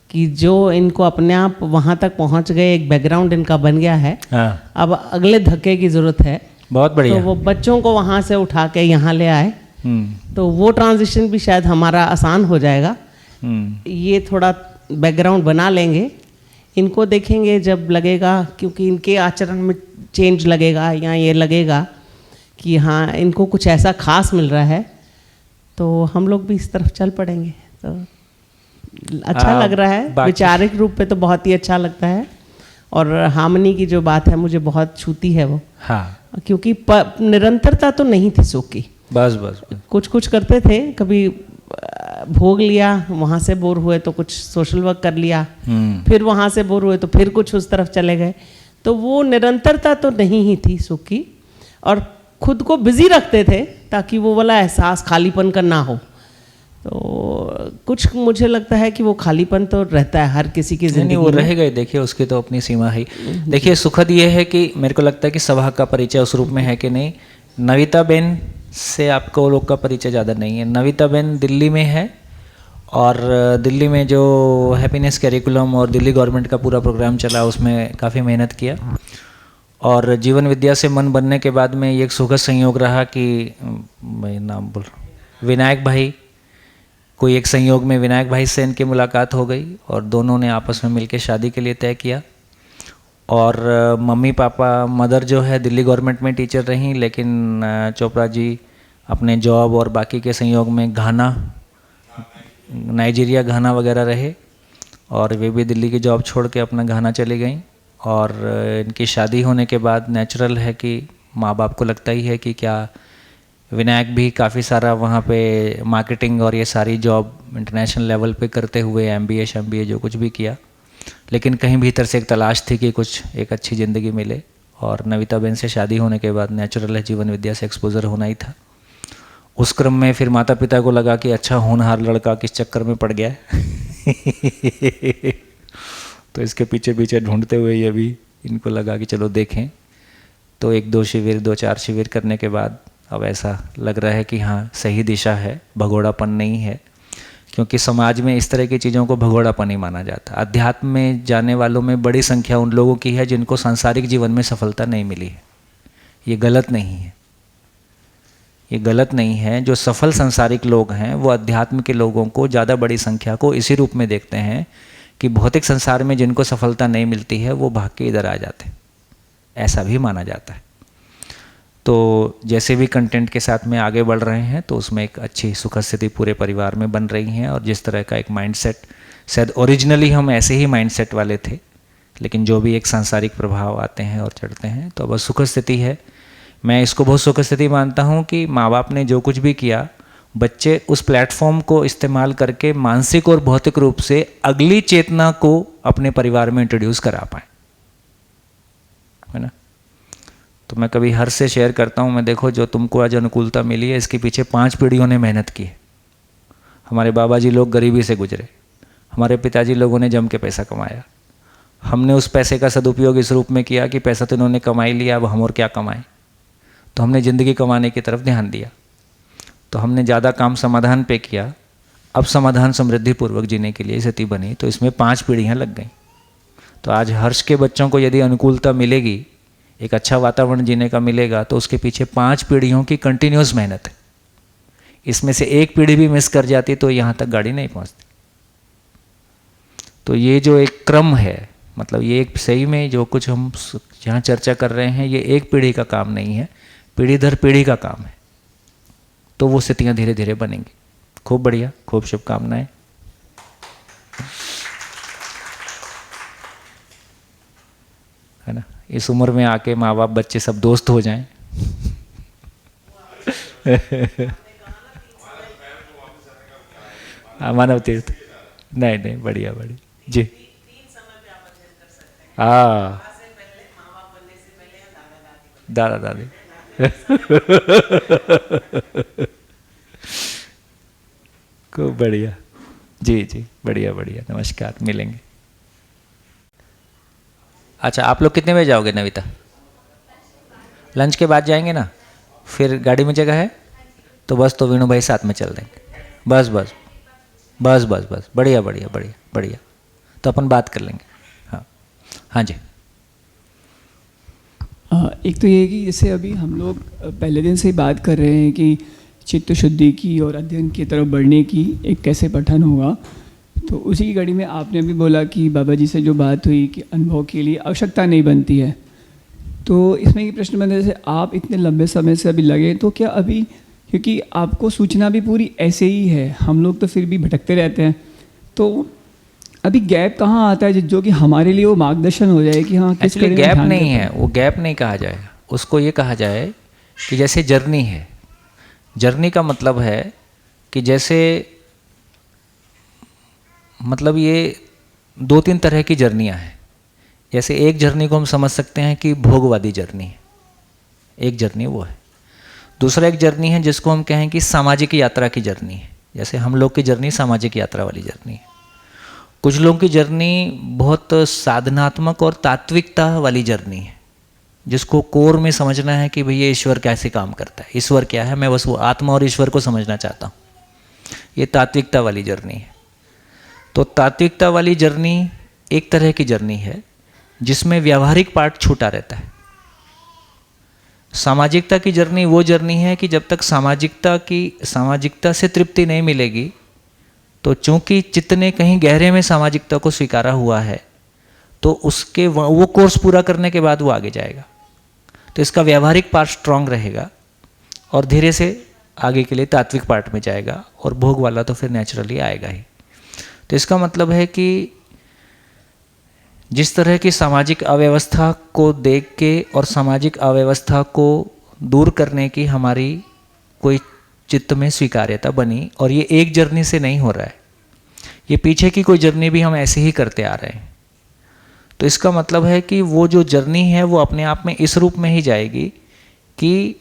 कि जो इनको अपने आप वहाँ तक पहुँच गए, एक बैकग्राउंड इनका बन गया है, हाँ, अब अगले धक्के की ज़रूरत है। बहुत बढ़िया। तो वो बच्चों को वहाँ से उठा के यहाँ ले आए, तो वो ट्रांजिशन भी शायद हमारा आसान हो जाएगा। ये थोड़ा बैकग्राउंड बना लेंगे, इनको देखेंगे जब लगेगा, क्योंकि इनके आचरण में चेंज लगेगा या ये लगेगा कि हाँ इनको कुछ ऐसा खास मिल रहा है, तो हम लोग भी इस तरफ चल पड़ेंगे। तो अच्छा लग रहा है, वैचारिक रूप पे तो बहुत ही अच्छा लगता है। और हार्मनी की जो बात है मुझे बहुत छूती है वो, हाँ, क्योंकि निरंतरता तो नहीं थी सुख की। बस बस बस। कुछ कुछ करते थे, कभी भोग लिया, वहाँ से बोर हुए तो कुछ सोशल वर्क कर लिया, फिर वहाँ से बोर हुए तो फिर कुछ उस तरफ चले गए। तो वो निरंतरता तो नहीं ही थी सुख की, और खुद को बिजी रखते थे ताकि वो वाला एहसास खालीपन का ना हो। तो कुछ मुझे लगता है कि वो खालीपन तो रहता है हर किसी की जिंदगी में। वो रहेगा ही, देखिए उसकी तो अपनी सीमा है। देखिए सुखद ये है कि मेरे को लगता है कि सभा का परिचय उस रूप में है कि नहीं। नविता बेन से आपको लोग का परिचय ज़्यादा नहीं है। नविता बेन दिल्ली में है, और दिल्ली में जो हैप्पीनेस कैरिकुलम और दिल्ली गवर्नमेंट का पूरा प्रोग्राम चला उसमें काफ़ी मेहनत किया। और जीवन विद्या से मन बनने के बाद में ये एक सुखद संयोग रहा कि मैं नाम बोल रहा हूँ, विनायक भाई, कोई एक संयोग में विनायक भाई से इनकी मुलाकात हो गई और दोनों ने आपस में मिलकर शादी के लिए तय किया। और मम्मी पापा, मदर जो है दिल्ली गवर्नमेंट में टीचर रहीं, लेकिन चोपड़ा जी अपने जॉब और बाकी के संयोग में घाना, नाइजीरिया, घाना वगैरह रहे, और वे भी दिल्ली की जॉब छोड़ के अपना घाना चली गईं। और इनकी शादी होने के बाद नेचुरल है कि माँ बाप को लगता ही है कि क्या विनायक भी काफ़ी सारा वहाँ पे मार्केटिंग और ये सारी जॉब इंटरनेशनल लेवल पे करते हुए MBA जो कुछ भी किया, लेकिन कहीं भीतर से एक तलाश थी कि कुछ एक अच्छी ज़िंदगी मिले। और नविता बेन से शादी होने के बाद नेचुरल है जीवन विद्या से एक्सपोजर होना ही था। उस क्रम में फिर माता पिता को लगा कि अच्छा होनहार लड़का किस चक्कर में पड़ गया है तो इसके पीछे पीछे ढूंढते हुए ये भी इनको लगा कि चलो देखें। तो 1-2 शिविर, 2-4 शिविर करने के बाद अब ऐसा लग रहा है कि हाँ सही दिशा है, भगोड़ापन नहीं है। क्योंकि समाज में इस तरह की चीज़ों को भगोड़ापन ही माना जाता। अध्यात्म में जाने वालों में बड़ी संख्या उन लोगों की है जिनको सांसारिक जीवन में सफलता नहीं मिली है। ये गलत नहीं है, ये गलत नहीं है। जो सफल सांसारिक लोग हैं वो अध्यात्म के लोगों को, ज़्यादा बड़ी संख्या को इसी रूप में देखते हैं कि भौतिक संसार में जिनको सफलता नहीं मिलती है वो भाग के इधर आ जाते, ऐसा भी माना जाता है। तो जैसे भी कंटेंट के साथ में आगे बढ़ रहे हैं तो उसमें एक अच्छी सुखद स्थिति पूरे परिवार में बन रही है। और जिस तरह का एक माइंडसेट, शायद ओरिजिनली हम ऐसे ही माइंडसेट वाले थे, लेकिन जो भी एक सांसारिक प्रभाव आते हैं और चढ़ते हैं तो अब सुखद स्थिति है। मैं इसको बहुत सुखद स्थिति मानता हूँ कि माँ बाप ने जो कुछ भी किया, बच्चे उस प्लेटफॉर्म को इस्तेमाल करके मानसिक और भौतिक रूप से अगली चेतना को अपने परिवार में इंट्रोड्यूस करा पाए, है ना। तो मैं कभी हर से शेयर करता हूँ, मैं देखो जो तुमको आज अनुकूलता मिली है इसके पीछे 5 पीढ़ियों ने मेहनत की है। हमारे बाबा जी लोग गरीबी से गुजरे, हमारे पिताजी लोगों ने जम के पैसा कमाया, हमने उस पैसे का सदुपयोग इस रूप में किया कि पैसा तो इन्होंने कमा ही लिया, अब हम और क्या कमाएं। तो हमने ज़िंदगी कमाने की तरफ ध्यान दिया, तो हमने ज़्यादा काम समाधान पे किया। अब समाधान समृद्धिपूर्वक जीने के लिए स्थिति बनी, तो इसमें 5 पीढ़ियाँ लग गई। तो आज हर्ष के बच्चों को यदि अनुकूलता मिलेगी, एक अच्छा वातावरण जीने का मिलेगा, तो उसके पीछे 5 पीढ़ियों की कंटिन्यूस मेहनत है। इसमें से एक पीढ़ी भी मिस कर जाती तो यहाँ तक गाड़ी नहीं पहुँचती। तो ये जो एक क्रम है, मतलब ये एक सही में जो कुछ हम यहाँ चर्चा कर रहे हैं, ये एक पीढ़ी का काम नहीं है, पीढ़ी दर पीढ़ी का काम है। तो वो स्थितियाँ धीरे धीरे बनेंगी। खूब बढ़िया, खूब शुभकामनाएं। है ना, इस उम्र में आके माँ बाप बच्चे सब दोस्त हो जाएं। मानव तीर्थ, नहीं नहीं, बढ़िया बढ़िया जी। हाँ, दादा दादी खूब बढ़िया जी जी, बढ़िया बढ़िया, नमस्कार, मिलेंगे। अच्छा, आप लोग कितने बजे जाओगे नविता? लंच के बाद जाएंगे ना, फिर गाड़ी में जगह है तो बस, तो वीणु भाई साथ में चल देंगे, बस बस बस बस बस, बढ़िया बढ़िया बढ़िया बढ़िया, तो अपन बात कर लेंगे। हाँ हाँ जी। एक तो ये कि जैसे अभी हम लोग पहले दिन से ही बात कर रहे हैं कि चित्त शुद्धि की और अध्ययन की तरफ बढ़ने की एक कैसे पठन होगा, तो उसी की कड़ी में आपने अभी बोला कि बाबा जी से जो बात हुई कि अनुभव के लिए आवश्यकता नहीं बनती है, तो इसमें ये प्रश्न बनता है जैसे आप इतने लंबे समय से अभी लगे, तो क्या अभी, क्योंकि आपको सूचना भी पूरी ऐसे ही है, हम लोग तो फिर भी भटकते रहते हैं, तो अभी गैप कहाँ आता है जो कि हमारे लिए वो मार्गदर्शन हो जाए कि हाँ किस एक्चुअली गैप नहीं है, वो गैप नहीं कहा जाएगा, उसको ये कहा जाए कि जैसे जर्नी है, जर्नी का मतलब है कि जैसे, मतलब ये 2-3 तरह की जर्नियाँ हैं। जैसे एक जर्नी को हम समझ सकते हैं कि भोगवादी जर्नी है, एक जर्नी वो है। दूसरा एक जर्नी है जिसको हम कहें कि सामाजिक यात्रा की जर्नी है, जैसे हम लोग की जर्नी सामाजिक यात्रा वाली जर्नी है। कुछ लोगों की जर्नी बहुत साधनात्मक और तात्विकता वाली जर्नी है, जिसको कोर में समझना है कि भैया ईश्वर कैसे काम करता है, ईश्वर क्या है, मैं बस वो आत्मा और ईश्वर को समझना चाहता हूँ, ये तात्विकता वाली जर्नी है। तो तात्विकता वाली जर्नी एक तरह की जर्नी है जिसमें व्यावहारिक पार्ट छूटा रहता है। सामाजिकता की जर्नी वो जर्नी है कि जब तक सामाजिकता से तृप्ति नहीं मिलेगी, तो चूंकि चित्त ने कहीं गहरे में सामाजिकता को स्वीकारा हुआ है, तो उसके वो कोर्स पूरा करने के बाद वो आगे जाएगा। तो इसका व्यावहारिक पार्ट स्ट्रांग रहेगा और धीरे से आगे के लिए तात्विक पार्ट में जाएगा, और भोग वाला तो फिर नेचुरली आएगा ही। तो इसका मतलब है कि जिस तरह की सामाजिक अव्यवस्था को देख के और सामाजिक अव्यवस्था को दूर करने की हमारी कोई चित्त में स्वीकार्यता बनी, और ये एक जर्नी से नहीं हो रहा है, ये पीछे की कोई जर्नी भी हम ऐसे ही करते आ रहे हैं। तो इसका मतलब है कि वो जो जर्नी है वो अपने आप में इस रूप में ही जाएगी कि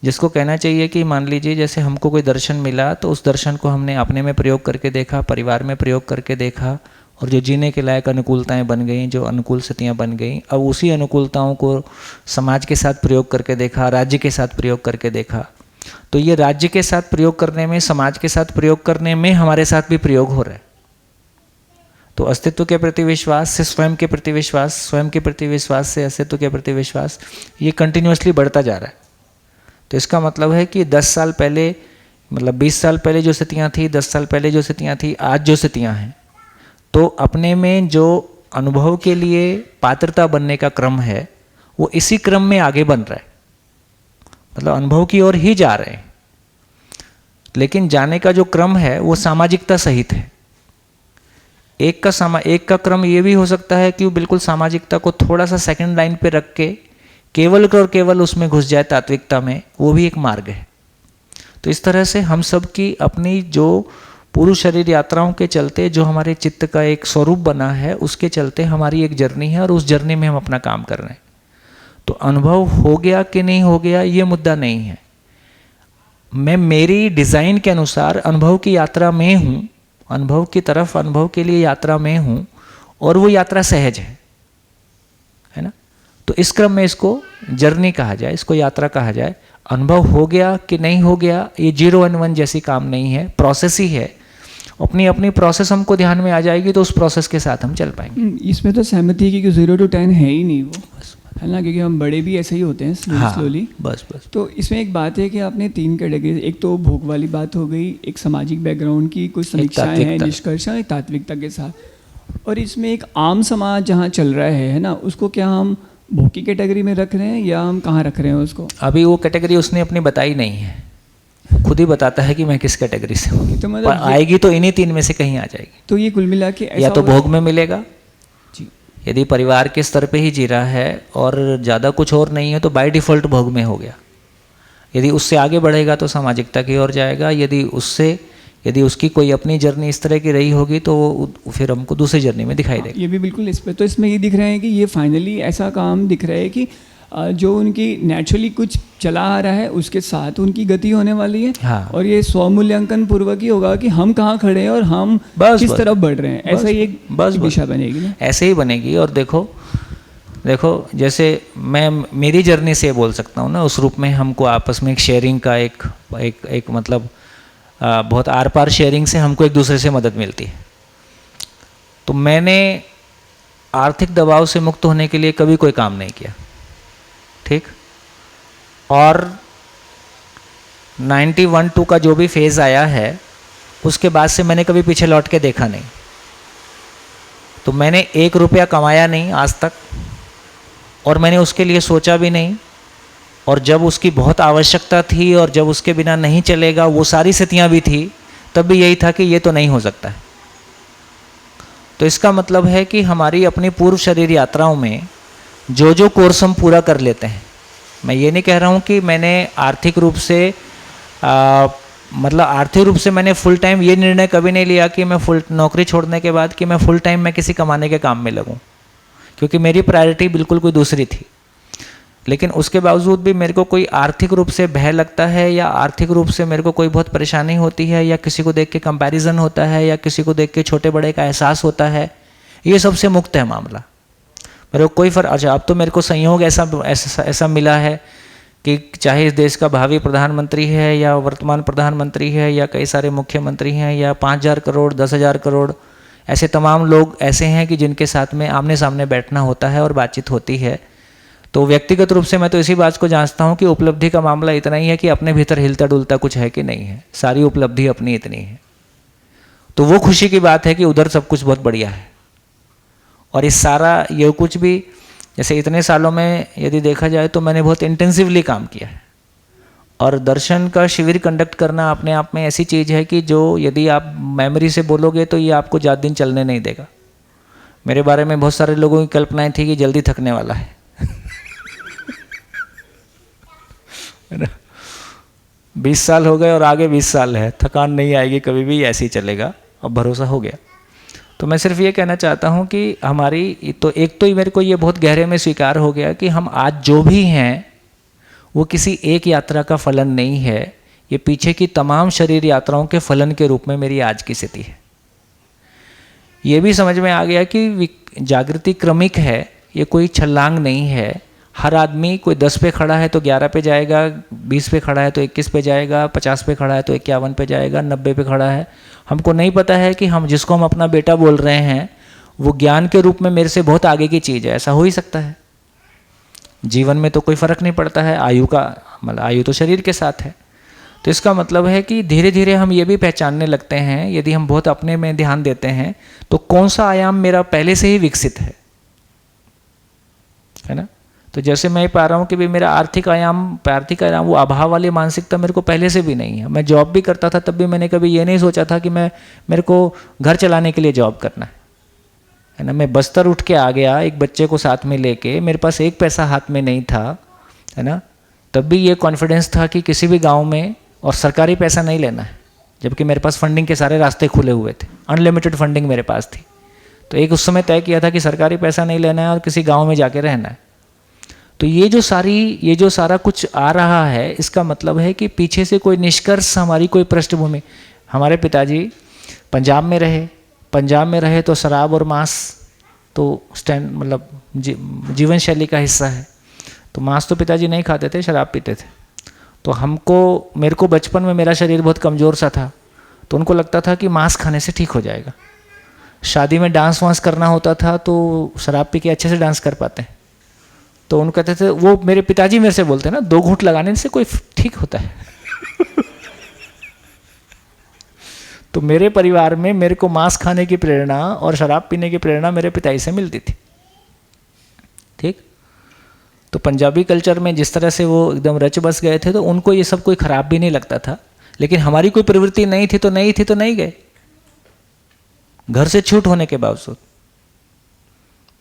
जिसको कहना चाहिए कि मान लीजिए जैसे हमको कोई दर्शन मिला, तो उस दर्शन को हमने अपने में प्रयोग करके देखा, परिवार में प्रयोग करके देखा, और जो जीने के लायक अनुकूलताएं बन गई, जो अनुकूल स्थितियां बन गई, अब उसी अनुकूलताओं को समाज के साथ प्रयोग करके देखा, राज्य के साथ प्रयोग करके देखा। तो ये राज्य के साथ प्रयोग करने में, समाज के साथ प्रयोग करने में हमारे साथ भी प्रयोग हो रहा है। तो अस्तित्व के प्रति विश्वास से स्वयं के प्रति विश्वास, स्वयं के प्रति विश्वास से अस्तित्व के प्रति विश्वास, ये कंटिन्यूअसली बढ़ता जा रहा है। तो इसका मतलब है कि 10 साल पहले, मतलब 20 साल पहले जो स्थितियाँ थी, 10 साल पहले जो स्थितियाँ थी, आज जो स्थितियाँ हैं, तो अपने में जो अनुभव के लिए पात्रता बनने का क्रम है, वो इसी क्रम में आगे बन रहा है, मतलब अनुभव की ओर ही जा रहे हैं। लेकिन जाने का जो क्रम है वो सामाजिकता सहित है। एक का क्रम ये भी हो सकता है कि वो बिल्कुल सामाजिकता को थोड़ा सा सेकंड लाइन पे रख के केवल और केवल उसमें घुस जाए तात्विकता में, वो भी एक मार्ग है। तो इस तरह से हम सब की अपनी जो पूर्व शरीर यात्राओं के चलते जो हमारे चित्त का एक स्वरूप बना है, उसके चलते हमारी एक जर्नी है, और उस जर्नी में हम अपना काम कर रहे हैं। तो अनुभव हो गया कि नहीं हो गया ये मुद्दा नहीं है। मैं मेरी डिज़ाइन के अनुसार अनुभव की यात्रा में हूँ, अनुभव की तरफ, अनुभव के लिए यात्रा में हूँ, और वो यात्रा सहज है ना। तो इस क्रम में इसको जर्नी कहा जाए, इसको यात्रा कहा जाए। अनुभव हो गया कि नहीं हो गया, ये 0 और 1 जैसी काम नहीं है, प्रोसेस ही है। अपनी अपनी प्रोसेस हमको ध्यान में आ जाएगी तो उस प्रोसेस के साथ हम चल पाएंगे। इसमें तो सहमति है कि 0 to 10 है ही नहीं वो, है ना, क्योंकि हम बड़े भी ऐसे ही होते हैं स्लोली। बस। तो इसमें एक बात है कि आपने 3 कैटेगरी, एक तो भोग वाली बात हो गई, एक सामाजिक बैकग्राउंड की कुछ समीक्षाएं हैं, निष्कर्ष हैं तात्विकता के साथ, और इसमें एक आम समाज जहाँ चल रहा है ना, उसको क्या हम भोग की कैटेगरी में रख रहे हैं या हम कहाँ रख रहे हैं उसको? अभी वो कैटेगरी उसने अपनी बताई नहीं है, खुद ही बताता है कि मैं किस कैटेगरी से हूँ। तो मतलब आएगी तो इन्हीं 3 में से कहीं आ जाएगी। तो ये कुल मिला के या तो भोग में मिलेगा जी, यदि परिवार के स्तर पे ही जी रहा है और ज़्यादा कुछ और नहीं है तो बाय डिफ़ॉल्ट भोग में हो गया। यदि उससे आगे बढ़ेगा तो सामाजिकता की ओर जाएगा। यदि उसकी कोई अपनी जर्नी इस तरह की रही होगी तो फिर हमको दूसरी जर्नी में दिखाई देगा। ये भी बिल्कुल इस पे, तो इसमें ये दिख रहा है कि ये फाइनली ऐसा काम दिख रहा है कि जो उनकी नेचुरली कुछ चला आ रहा है उसके साथ उनकी गति होने वाली है। हाँ। और ये स्वमूल्यांकन पूर्वक ही होगा कि हम कहाँ खड़े हैं और हम किस तरफ बढ़ रहे हैं, ऐसा ही एक दिशा बनेगी ना। ऐसे ही बनेगी। और देखो देखो, जैसे मैं मेरी जर्नी से बोल सकता हूँ ना, उस रूप में हमको आपस में एक शेयरिंग का एक मतलब बहुत आर पार शेयरिंग से हमको एक दूसरे से मदद मिलती है। तो मैंने आर्थिक दबाव से मुक्त होने के लिए कभी कोई काम नहीं किया, ठीक। और 91-2 का जो भी फेज़ आया है उसके बाद से मैंने कभी पीछे लौट के देखा नहीं। तो मैंने 1 रुपया कमाया नहीं आज तक, और मैंने उसके लिए सोचा भी नहीं। और जब उसकी बहुत आवश्यकता थी और जब उसके बिना नहीं चलेगा, वो सारी स्थितियाँ भी थी, तब भी यही था कि ये तो नहीं हो सकता है। तो इसका मतलब है कि हमारी अपनी पूर्व शरीर यात्राओं में जो जो कोर्स हम पूरा कर लेते हैं, मैं ये नहीं कह रहा हूँ कि मैंने आर्थिक रूप से मतलब आर्थिक रूप से मैंने फुल टाइम ये निर्णय कभी नहीं लिया कि मैं फुल नौकरी छोड़ने के बाद कि मैं फुल टाइम मैं किसी कमाने के काम में लगूँ, क्योंकि मेरी प्रायोरिटी बिल्कुल कोई दूसरी थी। लेकिन उसके बावजूद भी मेरे को कोई आर्थिक रूप से भय लगता है, या आर्थिक रूप से मेरे को कोई बहुत परेशानी होती है, या किसी को देख के कंपैरिजन होता है, या किसी को देख के छोटे बड़े का एहसास होता है, ये सबसे मुक्त है मामला। मेरे को कोई फर्क, अच्छा अब तो मेरे को संयोग ऐसा मिला है कि चाहे इस देश का भावी प्रधानमंत्री है या वर्तमान प्रधानमंत्री है या कई सारे मुख्यमंत्री हैं या 5,000 करोड़ 10,000 करोड़, ऐसे तमाम लोग ऐसे हैं कि जिनके साथ में आमने सामने बैठना होता है और बातचीत होती है। तो व्यक्तिगत रूप से मैं तो इसी बात को जांचता हूँ कि उपलब्धि का मामला इतना ही है कि अपने भीतर हिलता डुलता कुछ है कि नहीं है, सारी उपलब्धि अपनी इतनी है। तो वो खुशी की बात है कि उधर सब कुछ बहुत बढ़िया है। और इस सारा ये कुछ भी, जैसे इतने सालों में यदि देखा जाए तो मैंने बहुत इंटेंसिवली काम किया है। और दर्शन का शिविर कंडक्ट करना अपने आप में ऐसी चीज़ है कि जो यदि आप मेमोरी से बोलोगे तो ये आपको ज़्यादा दिन चलने नहीं देगा। मेरे बारे में बहुत सारे लोगों की कल्पनाएं थी कि जल्दी थकने वाला है, है ना। 20 साल हो गए और आगे 20 साल है, थकान नहीं आएगी कभी भी, ऐसे ही चलेगा, अब भरोसा हो गया। तो मैं सिर्फ ये कहना चाहता हूँ कि हमारी तो एक तो मेरे को ये बहुत गहरे में स्वीकार हो गया कि हम आज जो भी हैं वो किसी एक यात्रा का फलन नहीं है, ये पीछे की तमाम शरीर यात्राओं के फलन के रूप में मेरी आज की स्थिति है। ये भी समझ में आ गया कि जागृति क्रमिक है, ये कोई छलांग नहीं है। हर आदमी कोई 10 पे खड़ा है तो 11 पे जाएगा, 20 पे खड़ा है तो 21 पे जाएगा, 50 पे खड़ा है तो 51 पे जाएगा, 90 पे खड़ा है। हमको नहीं पता है कि हम जिसको हम अपना बेटा बोल रहे हैं वो ज्ञान के रूप में मेरे से बहुत आगे की चीज़ है। ऐसा हो ही सकता है। जीवन में तो कोई फर्क नहीं पड़ता है, आयु का मतलब आयु तो शरीर के साथ है। तो इसका मतलब है कि धीरे धीरे हम ये भी पहचानने लगते हैं, यदि हम बहुत अपने में ध्यान देते हैं तो कौन सा आयाम मेरा पहले से ही विकसित है ना। तो जैसे मैं पा रहा हूँ कि भाई मेरा आर्थिक आयाम वो अभाव वाली मानसिकता मेरे को पहले से भी नहीं है। मैं जॉब भी करता था तब भी मैंने कभी ये नहीं सोचा था कि मेरे को घर चलाने के लिए जॉब करना है ना। मैं बस्तर उठ के आ गया एक बच्चे को साथ में लेके, मेरे पास एक पैसा हाथ में नहीं था, है ना। तब भी ये कॉन्फिडेंस था कि किसी भी गांव में और सरकारी पैसा नहीं लेना है, जबकि मेरे पास फंडिंग के सारे रास्ते खुले हुए थे, अनलिमिटेड फंडिंग मेरे पास थी। तो एक उस समय तय किया था कि सरकारी पैसा नहीं लेना है और किसी गाँव में जाके रहना है। तो ये जो सारा कुछ आ रहा है, इसका मतलब है कि पीछे से कोई निष्कर्ष, हमारी कोई पृष्ठभूमि। हमारे पिताजी पंजाब में रहे तो शराब और मांस तो मतलब जीवन शैली का हिस्सा है। तो मांस तो पिताजी नहीं खाते थे, शराब पीते थे। तो मेरे को बचपन में मेरा शरीर बहुत कमज़ोर सा था, तो उनको लगता था कि मांस खाने से ठीक हो जाएगा। शादी में डांस वांस करना होता था तो शराब पी के अच्छे से डांस कर पाते हैं। तो उन कहते थे, वो मेरे पिताजी मेरे से बोलते हैं ना, 2 घूंट लगाने से कोई ठीक होता है। तो मेरे परिवार में मेरे को मांस खाने की प्रेरणा और शराब पीने की प्रेरणा मेरे पिताजी से मिलती थी, ठीक। तो पंजाबी कल्चर में जिस तरह से वो एकदम रच बस गए थे, तो उनको ये सब कोई खराब भी नहीं लगता था। लेकिन हमारी कोई प्रवृत्ति नहीं थी तो नहीं गए, घर से छूट होने के बावजूद।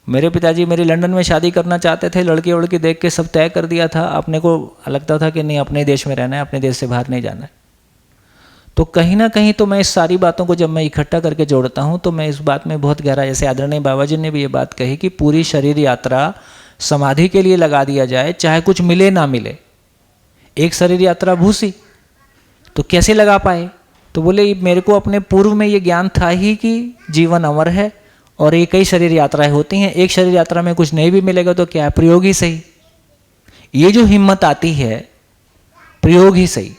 मेरे पिताजी मेरी लंदन में शादी करना चाहते थे, लड़की देख के सब तय कर दिया था। अपने को लगता था कि नहीं, अपने देश में रहना है, अपने देश से बाहर नहीं जाना है। तो कहीं ना कहीं तो मैं इस सारी बातों को जब मैं इकट्ठा करके जोड़ता हूँ तो मैं इस बात में बहुत गहरा, जैसे आदरणीय बाबा जी ने भी ये बात कही कि पूरी शरीर यात्रा समाधि के लिए लगा दिया जाए, चाहे कुछ मिले ना मिले। एक शरीर यात्रा भूसी, तो कैसे लगा पाए? तो बोले मेरे को अपने पूर्व में ये ज्ञान था ही कि जीवन अमर है और ये कई शरीर यात्राएं होती हैं, एक शरीर यात्रा में कुछ नहीं भी मिलेगा तो क्या है, प्रयोग ही सही। ये जो हिम्मत आती है, प्रयोग ही सही,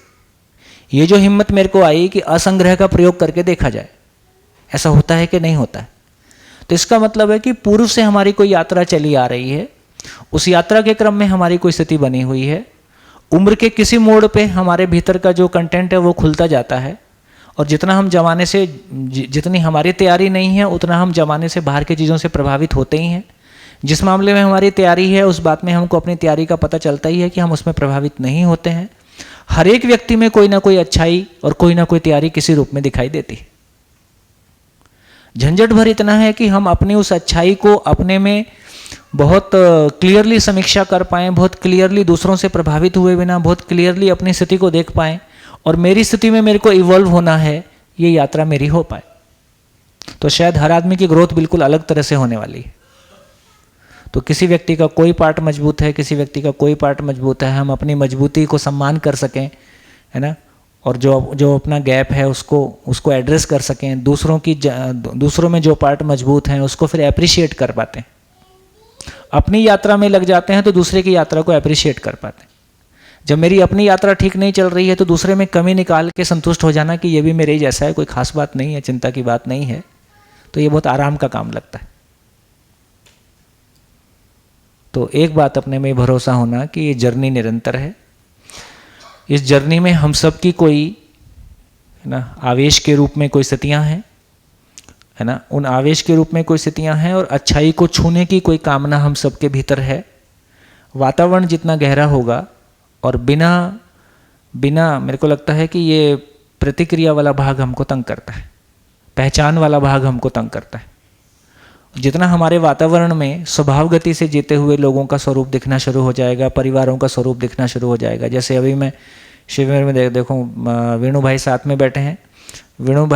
ये जो हिम्मत मेरे को आई कि असंग्रह का प्रयोग करके देखा जाए, ऐसा होता है कि नहीं होता है। तो इसका मतलब है कि पूर्व से हमारी कोई यात्रा चली आ रही है, उस यात्रा के क्रम में हमारी कोई स्थिति बनी हुई है, उम्र के किसी मोड़ पे हमारे भीतर का जो कंटेंट है वो खुलता जाता है, और जितना हम जमाने से, जितनी हमारी तैयारी नहीं है उतना हम जमाने से बाहर की चीज़ों से प्रभावित होते ही हैं। जिस मामले में हमारी तैयारी है उस बात में हमको अपनी तैयारी का पता चलता ही है कि हम उसमें प्रभावित नहीं होते हैं। हर एक व्यक्ति में कोई ना कोई अच्छाई और कोई ना कोई तैयारी किसी रूप में दिखाई देती है। झंझट भर इतना है कि हम अपनी उस अच्छाई को अपने में बहुत क्लियरली समीक्षा कर पाएँ, बहुत क्लियरली दूसरों से प्रभावित हुए बिना बहुत क्लियरली अपनी स्थिति को देख पाएँ, और मेरी स्थिति में मेरे को इवॉल्व होना है, ये यात्रा मेरी हो पाए। तो शायद हर आदमी की ग्रोथ बिल्कुल अलग तरह से होने वाली है। तो किसी व्यक्ति का कोई पार्ट मजबूत है, किसी व्यक्ति का कोई पार्ट मजबूत है, हम अपनी मजबूती को सम्मान कर सकें, है ना, और जो अपना गैप है उसको एड्रेस कर सकें, दूसरों में जो पार्ट मजबूत हैं उसको फिर अप्रिशिएट कर पाते हैं। अपनी यात्रा में लग जाते हैं तो दूसरे की यात्रा को अप्रिशिएट कर पाते हैं। जब मेरी अपनी यात्रा ठीक नहीं चल रही है तो दूसरे में कमी निकाल के संतुष्ट हो जाना कि ये भी मेरे ही जैसा है, कोई खास बात नहीं है, चिंता की बात नहीं है, तो ये बहुत आराम का काम लगता है। तो एक बात अपने में भरोसा होना कि ये जर्नी निरंतर है। इस जर्नी में हम सब की कोई, है ना, आवेश के रूप में कोई स्थितियां हैं, है ना, उन आवेश के रूप में कोई स्थितियां हैं, और अच्छाई को छूने की कोई कामना हम सबके भीतर है। वातावरण जितना गहरा होगा और बिना मेरे को लगता है कि ये प्रतिक्रिया वाला भाग हमको तंग करता है, पहचान वाला भाग हमको तंग करता है। जितना हमारे वातावरण में स्वभाव गति से जीते हुए लोगों का स्वरूप दिखना शुरू हो जाएगा, परिवारों का स्वरूप दिखना शुरू हो जाएगा। जैसे अभी मैं शिविर में देखो वेणु भाई साथ में बैठे हैं। वेणु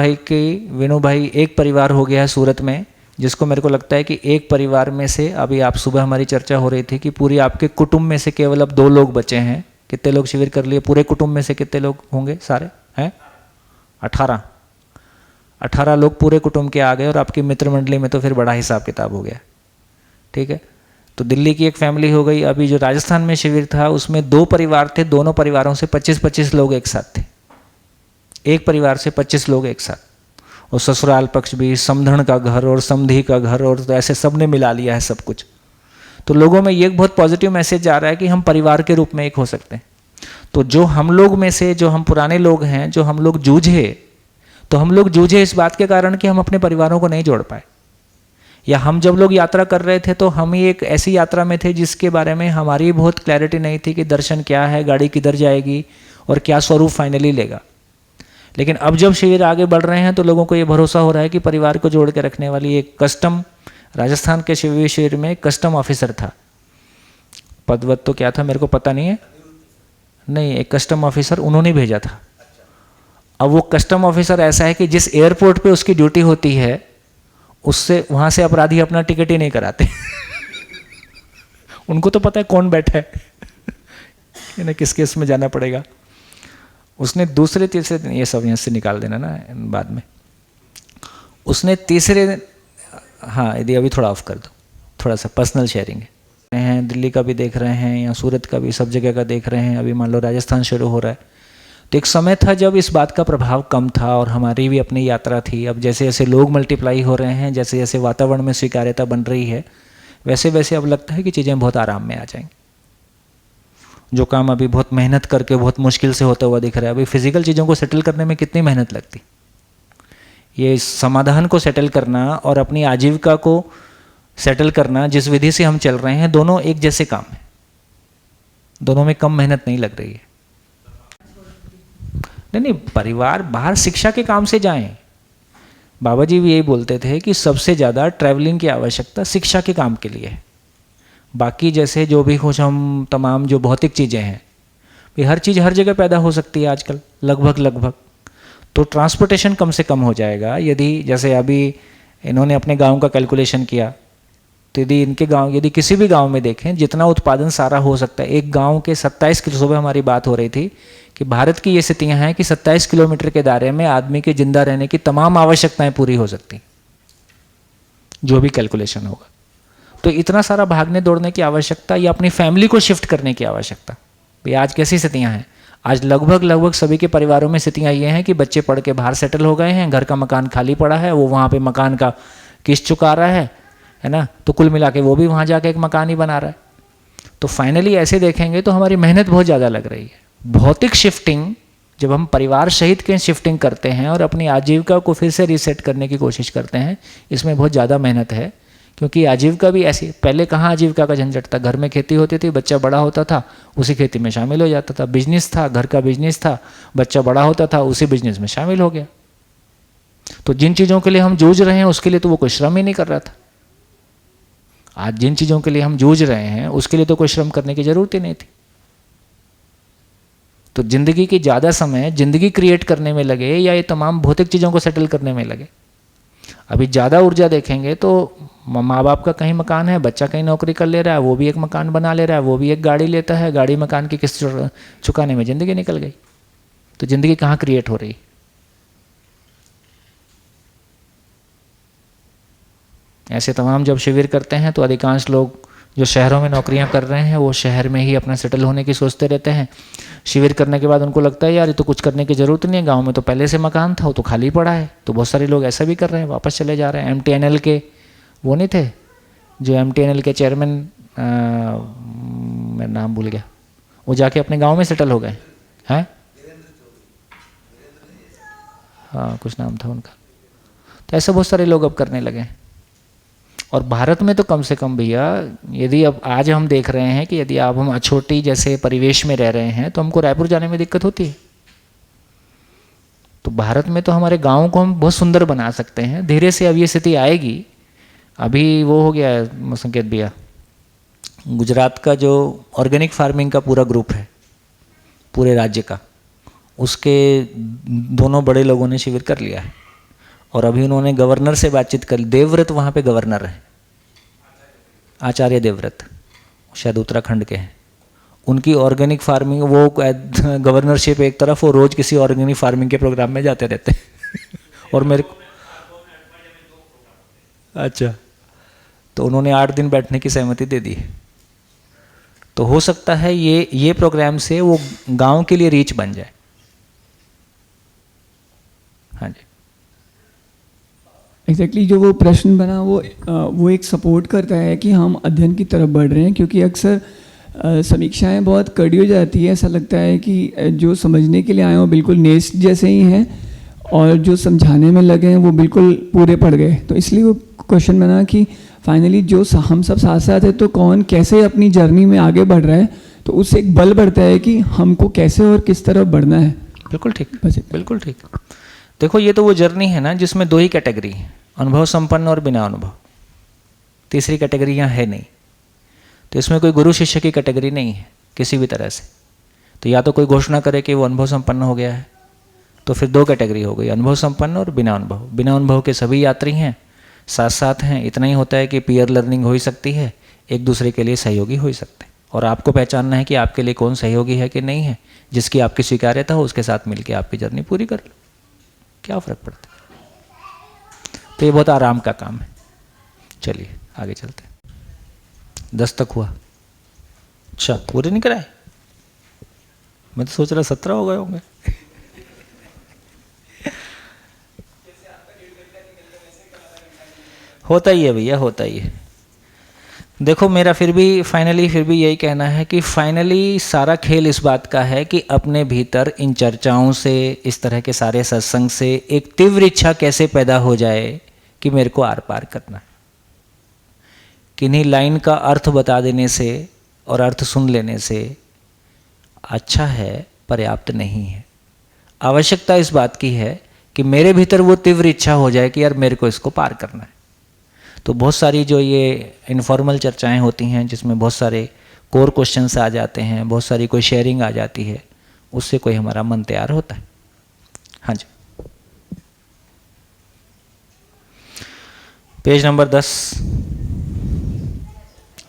भाई एक परिवार हो गया है सूरत में, जिसको मेरे को लगता है कि एक परिवार में से, अभी आप सुबह हमारी चर्चा हो रही थी कि पूरी आपके कुटुंब में से केवल अब 2 लोग बचे हैं। कितने लोग शिविर कर लिए? पूरे कुटुंब में से कितने लोग होंगे? सारे हैं 18 लोग पूरे कुटुंब के आ गए, और आपकी मित्र मंडली में तो फिर बड़ा हिसाब किताब हो गया। ठीक है, तो दिल्ली की एक फैमिली हो गई। अभी जो राजस्थान में शिविर था उसमें 2 परिवार थे, दोनों परिवारों से 25-25 लोग एक साथ थे। एक परिवार से 25 लोग एक साथ, और ससुराल पक्ष भी, समधन का घर और समधी का घर, और तो ऐसे सब ने मिला लिया है सब कुछ। तो लोगों में ये बहुत पॉजिटिव मैसेज जा रहा है कि हम परिवार के रूप में एक हो सकते हैं। तो जो हम लोग में से, जो हम पुराने लोग हैं, जो हम लोग जूझे, तो हम लोग जूझे इस बात के कारण कि हम अपने परिवारों को नहीं जोड़ पाए। या हम जब लोग यात्रा कर रहे थे तो हम ही एक ऐसी यात्रा में थे जिसके बारे में हमारी बहुत क्लैरिटी नहीं थी कि दर्शन क्या है, गाड़ी किधर जाएगी और क्या स्वरूप फाइनली लेगा। लेकिन अब जब शिविर आगे बढ़ रहे हैं तो लोगों को ये भरोसा हो रहा है कि परिवार को जोड़ के रखने वाली एक कस्टम, राजस्थान के शिविर में कस्टम ऑफिसर था, पदवत तो क्या था मेरे को पता नहीं है, नहीं, एक कस्टम ऑफिसर उन्होंने भेजा था। अब वो कस्टम ऑफिसर ऐसा है कि जिस एयरपोर्ट पे उसकी ड्यूटी होती है उससे, वहाँ से अपराधी अपना टिकट ही नहीं कराते उनको तो पता है कौन बैठा है इन्हें किस केस में जाना पड़ेगा। उसने दूसरे तीसरे दिन, ये सब यहाँ से निकाल देना ना बाद में, उसने तीसरे दिन, हाँ यदि अभी थोड़ा ऑफ कर दो, थोड़ा सा पर्सनल शेयरिंग है। दिल्ली का भी देख रहे हैं, या सूरत का भी, सब जगह का देख रहे हैं। अभी मान लो राजस्थान शुरू हो रहा है, तो एक समय था जब इस बात का प्रभाव कम था और हमारी भी अपनी यात्रा थी। अब जैसे जैसे लोग मल्टीप्लाई हो रहे हैं, जैसे जैसे वातावरण में स्वीकार्यता बन रही है, वैसे वैसे अब लगता है कि चीज़ें बहुत आराम में आ जाएंगी। जो काम अभी बहुत मेहनत करके बहुत मुश्किल से होता हुआ दिख रहा है, अभी फिजिकल चीज़ों को सेटल करने में कितनी मेहनत लगती, ये समाधान को सेटल करना और अपनी आजीविका को सेटल करना, जिस विधि से हम चल रहे हैं, दोनों एक जैसे काम है, दोनों में कम मेहनत नहीं लग रही है। नहीं, परिवार बाहर शिक्षा के काम से जाएं। बाबा जी भी यही बोलते थे कि सबसे ज़्यादा ट्रैवलिंग की आवश्यकता शिक्षा के काम के लिए है। बाकी जैसे जो भी कुछ हम तमाम जो भौतिक चीज़ें हैं, हर चीज़ हर जगह पैदा हो सकती है आजकल लगभग। तो ट्रांसपोर्टेशन कम से कम हो जाएगा यदि, जैसे अभी इन्होंने अपने गांव का कैलकुलेशन किया, तो यदि इनके गांव, यदि किसी भी गांव में देखें जितना उत्पादन सारा हो सकता है, एक गांव के 27 किलो, सुबह हमारी बात हो रही थी कि भारत की ये स्थितियाँ हैं कि 27 किलोमीटर के दायरे में आदमी के जिंदा रहने की तमाम आवश्यकताएं पूरी हो सकती। जो भी कैलकुलेशन होगा। तो इतना सारा भागने दौड़ने की आवश्यकता या अपनी फैमिली को शिफ्ट करने की आवश्यकता। भाई आज कैसी स्थितियां हैं, आज लगभग सभी के परिवारों में स्थितियां ये हैं कि बच्चे पढ़ के बाहर सेटल हो गए हैं, घर का मकान खाली पड़ा है, वो वहाँ पे मकान का किस्त चुका रहा है ना, तो कुल मिला के वो भी वहाँ जाके एक मकान ही बना रहा है। तो फाइनली ऐसे देखेंगे तो हमारी मेहनत बहुत ज़्यादा लग रही है। भौतिक शिफ्टिंग, जब हम परिवार सहित के शिफ्टिंग करते हैं और अपनी आजीविका को फिर से रीसेट करने की कोशिश करते हैं, इसमें बहुत ज़्यादा मेहनत है। क्योंकि आजीविका भी ऐसी, पहले कहाँ आजीविका का झंझट था, घर में खेती होती थी, बच्चा बड़ा होता था उसी खेती में शामिल हो जाता था, बिजनेस था, घर का बिजनेस था, बच्चा बड़ा होता था उसी बिजनेस में शामिल हो गया। तो जिन चीज़ों के लिए हम जूझ रहे हैं उसके लिए तो वो कोई श्रम ही नहीं कर रहा था। आज जिन चीज़ों के लिए हम जूझ रहे हैं उसके लिए तो कोई श्रम करने की जरूरत ही नहीं थी। तो जिंदगी की ज़्यादा समय जिंदगी क्रिएट करने में लगे या ये तमाम भौतिक चीज़ों को सेटल करने में लगे। अभी ज़्यादा ऊर्जा देखेंगे तो माँ बाप का कहीं मकान है, बच्चा कहीं नौकरी कर ले रहा है, वो भी एक मकान बना ले रहा है, वो भी एक गाड़ी लेता है, गाड़ी मकान की किस्त चुकाने में ज़िंदगी निकल गई। तो ज़िंदगी कहाँ क्रिएट हो रही। ऐसे तमाम जब शिविर करते हैं तो अधिकांश लोग जो शहरों में नौकरियां कर रहे हैं वो शहर में ही अपना सेटल होने की सोचते रहते हैं। शिविर करने के बाद उनको लगता है यार ये तो कुछ करने की ज़रूरत नहीं है, गांव में तो पहले से मकान था वो तो खाली पड़ा है। तो बहुत सारे लोग ऐसा भी कर रहे हैं, वापस चले जा रहे हैं। MTNL के वो नहीं थे जो MTNL के चेयरमैन, मैं नाम भूल गया, वो जाके अपने गाँव में सेटल हो गए हैं। हाँ कुछ नाम था उनका। तो ऐसे बहुत सारे लोग अब करने लगे हैं। और भारत में तो कम से कम भैया, यदि अब आज हम देख रहे हैं कि यदि आप हम अछोटी जैसे परिवेश में रह रहे हैं तो हमको रायपुर जाने में दिक्कत होती है। तो भारत में तो हमारे गाँव को हम बहुत सुंदर बना सकते हैं। धीरे से अब ये स्थिति आएगी। अभी वो हो गया है संकेत भैया, गुजरात का जो ऑर्गेनिक फार्मिंग का पूरा ग्रुप है पूरे राज्य का, उसके दोनों बड़े लोगों ने शिविर कर लिया है। और अभी उन्होंने गवर्नर से बातचीत कर, देवव्रत वहाँ पे गवर्नर है, आचार्य देवव्रत, शायद उत्तराखंड के हैं। उनकी ऑर्गेनिक फार्मिंग, वो गवर्नरशिप एक तरफ, वो रोज़ किसी ऑर्गेनिक फार्मिंग के प्रोग्राम में जाते रहते हैं। और मेरे को अच्छा, तो उन्होंने 8 दिन बैठने की सहमति दे दी। तो हो सकता है ये प्रोग्राम से वो गांव के लिए रीच बन जाए। हाँ जी एग्जैक्टली जो वो प्रश्न बना वो एक सपोर्ट करता है कि हम अध्ययन की तरफ बढ़ रहे हैं। क्योंकि अक्सर समीक्षाएं बहुत कड़ी हो जाती है, ऐसा लगता है कि जो समझने के लिए आए हो बिल्कुल नेस्ट जैसे ही हैं और जो समझाने में लगे हैं वो बिल्कुल पूरे पड़ गए। तो इसलिए वो क्वेश्चन बना कि फाइनली जो हम सब साथ साथ है तो कौन कैसे अपनी जर्नी में आगे बढ़ रहा है, तो उससे एक बल बढ़ता है कि हमको कैसे और किस तरफ बढ़ना है। बिल्कुल ठीक, बिल्कुल ठीक। देखो ये तो वो जर्नी है ना जिसमें 2 ही कैटेगरी हैं, अनुभव संपन्न और बिना अनुभव। तीसरी कैटेगरी यहाँ है नहीं। तो इसमें कोई गुरु शिष्य की कैटेगरी नहीं है किसी भी तरह से। तो या तो कोई घोषणा करे कि वो अनुभव संपन्न हो गया है, तो फिर 2 कैटेगरी हो गई, अनुभव संपन्न और बिना अनुभव। बिना अनुभव के सभी यात्री हैं, साथ साथ हैं। इतना ही होता है कि पीयर लर्निंग हो ही सकती है, एक दूसरे के लिए सहयोगी हो ही सकते हैं। और आपको पहचानना है कि आपके लिए कौन सहयोगी है कि नहीं है, जिसकी आपकी स्वीकार्यता हो उसके साथ मिलकर आपकी जर्नी पूरी कर लो, क्या फ़र्क पड़ता है। तो ये बहुत आराम का काम है। चलिए आगे चलते हैं। 10 तक हुआ। अच्छा पूरे नहीं कराए, मैं तो सोच रहा 17 हो गए होंगे। होता ही है भैया, होता ही है। देखो मेरा फिर भी यही कहना है कि फाइनली सारा खेल इस बात का है कि अपने भीतर इन चर्चाओं से, इस तरह के सारे सत्संग से एक तीव्र इच्छा कैसे पैदा हो जाए कि मेरे को आर पार करना है। किन्हीं लाइन का अर्थ बता देने से और अर्थ सुन लेने से अच्छा है, पर्याप्त नहीं है। आवश्यकता इस बात की है कि मेरे भीतर वो तीव्र इच्छा हो जाए कि यार मेरे को इसको पार करना है। तो बहुत सारी जो ये इनफॉर्मल चर्चाएं होती हैं जिसमें बहुत सारे कोर क्वेश्चंस आ जाते हैं, बहुत सारी कोई शेयरिंग आ जाती है, उससे कोई हमारा मन तैयार होता है। हाँ जी, पेज नंबर 10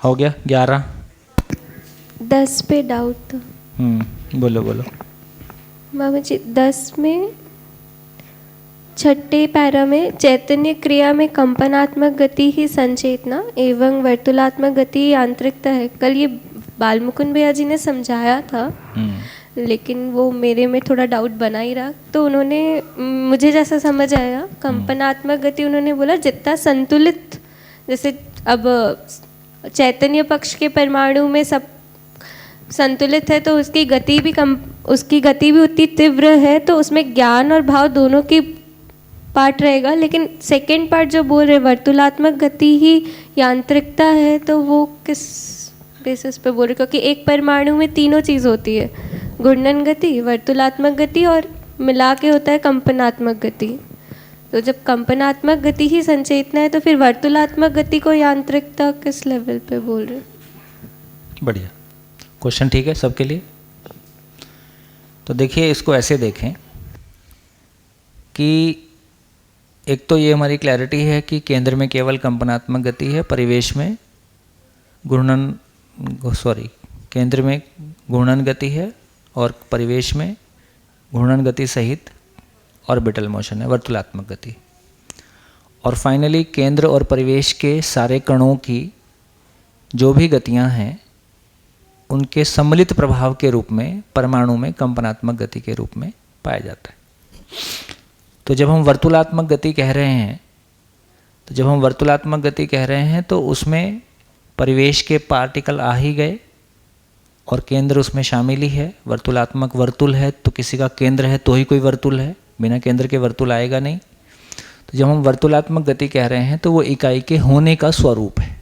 हो गया। 11 10 पे डाउट था। बोलो बोलो। मामा जी 10 में छठे पैरा में चैतन्य क्रिया में कंपनात्मक गति ही संचेतना एवं वर्तुलात्मक गति यांत्रिकता है। कल ये बालमुकुंद भैया जी ने समझाया था, लेकिन वो मेरे में थोड़ा डाउट बना ही रहा। तो उन्होंने मुझे जैसा समझ आया, कंपनात्मक गति उन्होंने बोला जितना संतुलित, जैसे अब चैतन्य पक्ष के परमाणु में सब संतुलित है तो उसकी गति भी उतनी तीव्र है, तो उसमें ज्ञान और भाव दोनों की पार्ट रहेगा। लेकिन सेकंड पार्ट जो बोल रहे वर्तुलात्मक गति ही यांत्रिकता है, तो वो किस बेसिस पे बोल रहे? क्योंकि एक परमाणु में तीनों चीज़ होती है, घूर्णन गति, वर्तुलात्मक गति और मिला के होता है कंपनात्मक गति। तो जब कंपनात्मक गति ही संचेतना है तो फिर वर्तुलात्मक गति को यांत्रिकता किस लेवल पे बोल रहे? बढ़िया क्वेश्चन, ठीक है सबके लिए। तो देखिए इसको ऐसे देखें कि एक तो ये हमारी क्लैरिटी है कि केंद्र में केवल कंपनात्मक गति है, परिवेश में केंद्र में घूर्णन गति है और परिवेश में घूर्णन गति सहित ऑर्बिटल मोशन है, वर्तुलात्मक गति। और फाइनली केंद्र और परिवेश के सारे कणों की जो भी गतियां हैं उनके सम्मिलित प्रभाव के रूप में परमाणु में कंपनात्मक गति के रूप में पाया जाता है। तो जब हम वर्तुलात्मक गति कह रहे हैं तो उसमें परिवेश के पार्टिकल आ ही गए और केंद्र उसमें शामिल ही है। वर्तुलात्मक वर्तुल है तो किसी का केंद्र है तो ही कोई वर्तुल है, बिना केंद्र के वर्तुल आएगा नहीं। तो जब हम वर्तुलात्मक गति कह रहे हैं तो वो इकाई के होने का स्वरूप है।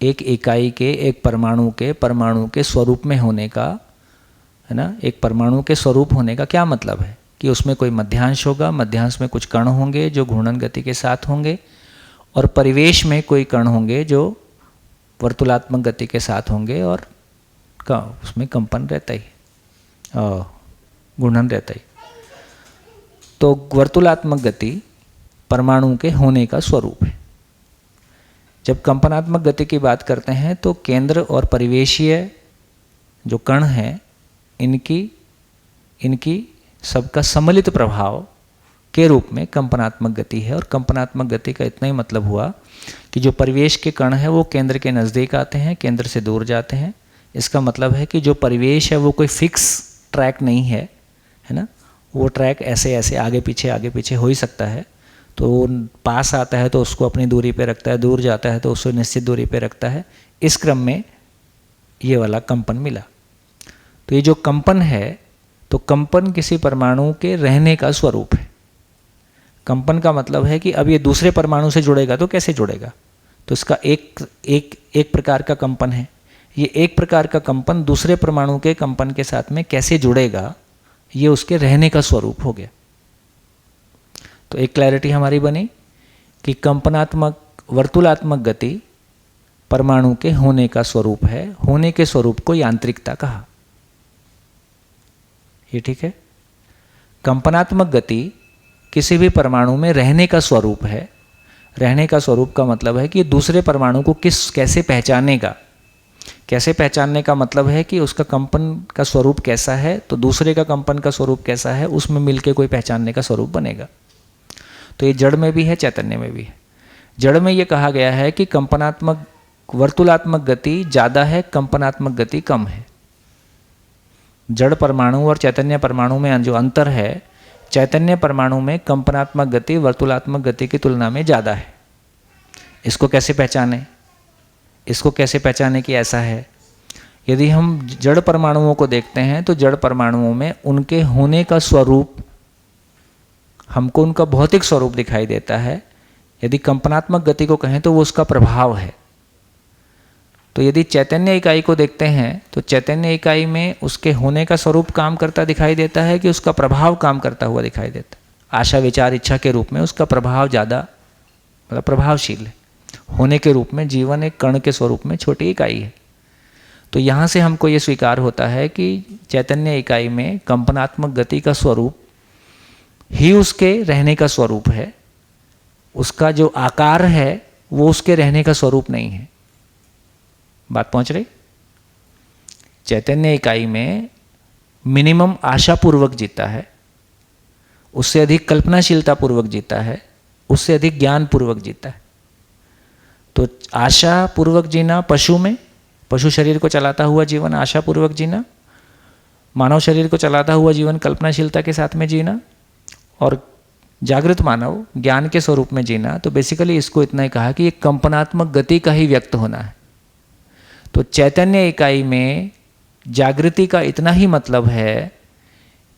एक इकाई के, एक परमाणु के स्वरूप में होने का, है ना। एक परमाणु के स्वरूप होने का क्या मतलब है कि उसमें कोई मध्यांश होगा, मध्यांश में कुछ कण होंगे जो घूर्णन गति के साथ होंगे, और परिवेश में कोई कण होंगे जो वर्तुलात्मक गति के साथ होंगे और उसमें कंपन रहता ही, घूर्णन रहता ही। तो वर्तुलात्मक गति परमाणु के होने का स्वरूप है। जब कंपनात्मक गति की बात करते हैं तो केंद्र और परिवेशीय जो कण हैं इनकी सबका सम्मिलित प्रभाव के रूप में कंपनात्मक गति है। और कंपनात्मक गति का इतना ही मतलब हुआ कि जो परिवेश के कण हैं वो केंद्र के नज़दीक आते हैं, केंद्र से दूर जाते हैं। इसका मतलब है कि जो परिवेश है वो कोई फिक्स ट्रैक नहीं है, है ना। वो ट्रैक ऐसे ऐसे आगे पीछे हो ही सकता है। तो पास आता है तो उसको अपनी दूरी पे रखता है, दूर जाता है तो उसको निश्चित दूरी पे रखता है। इस क्रम में ये वाला कंपन मिला। तो ये जो कंपन है, तो कंपन किसी परमाणु के रहने का स्वरूप है। कंपन का मतलब है कि अब ये दूसरे परमाणु से जुड़ेगा तो कैसे जुड़ेगा, तो इसका एक प्रकार का कंपन है। ये एक प्रकार का कंपन दूसरे परमाणु के कंपन के साथ में कैसे जुड़ेगा, ये उसके रहने का स्वरूप हो गया। तो एक क्लैरिटी हमारी बनी कि कंपनात्मक वर्तुलात्मक गति परमाणु के होने का स्वरूप है, होने के स्वरूप को यांत्रिकता कहा। ये ठीक है। कंपनात्मक गति किसी भी परमाणु में रहने का स्वरूप है। रहने का स्वरूप का मतलब है कि दूसरे परमाणु को कैसे पहचानेगा। कैसे पहचानने का मतलब है कि उसका कंपन का स्वरूप कैसा है, तो दूसरे का कंपन का स्वरूप कैसा है, उसमें मिलके कोई पहचानने का स्वरूप बनेगा। तो ये जड़ में भी है, चैतन्य में भी है। जड़ में ये कहा गया है कि कंपनात्मक वर्तुलात्मक गति ज़्यादा है, कंपनात्मक गति कम है। जड़ परमाणु और चैतन्य परमाणु में जो अंतर है, चैतन्य परमाणु में कंपनात्मक गति वर्तुलात्मक गति की तुलना में ज़्यादा है। इसको कैसे पहचाने? इसको कैसे पहचाने कि ऐसा है? यदि हम जड़ परमाणुओं को देखते हैं तो जड़ परमाणुओं में उनके होने का स्वरूप हमको उनका भौतिक स्वरूप दिखाई देता है। यदि कंपनात्मक गति को कहें तो वो उसका प्रभाव है। तो यदि चैतन्य इकाई को देखते हैं तो चैतन्य इकाई में उसके होने का स्वरूप काम करता दिखाई देता है कि उसका प्रभाव काम करता हुआ दिखाई देता है। आशा विचार इच्छा के रूप में उसका प्रभाव ज़्यादा मतलब प्रभावशील है। होने के रूप में जीवन एक कण के स्वरूप में छोटी इकाई है। तो यहाँ से हमको ये स्वीकार होता है कि चैतन्य इकाई में कंपनात्मक गति का स्वरूप ही उसके रहने का स्वरूप है। उसका जो आकार है वो उसके रहने का स्वरूप नहीं है। बात पहुंच रही? चैतन्य इकाई में मिनिमम आशापूर्वक जीता है उससे अधिक कल्पनाशीलता पूर्वक जीता है, उससे अधिक ज्ञान पूर्वक जीता है। तो आशा पूर्वक जीना पशु में, पशु शरीर को चलाता हुआ जीवन आशा पूर्वक जीना, मानव शरीर को चलाता हुआ जीवन कल्पनाशीलता के साथ में जीना, और जागृत मानव ज्ञान के स्वरूप में जीना। तो बेसिकली इसको इतना ही कहा कि एक कंपनात्मक गति का ही व्यक्त होना है। तो चैतन्य इकाई में जागृति का इतना ही मतलब है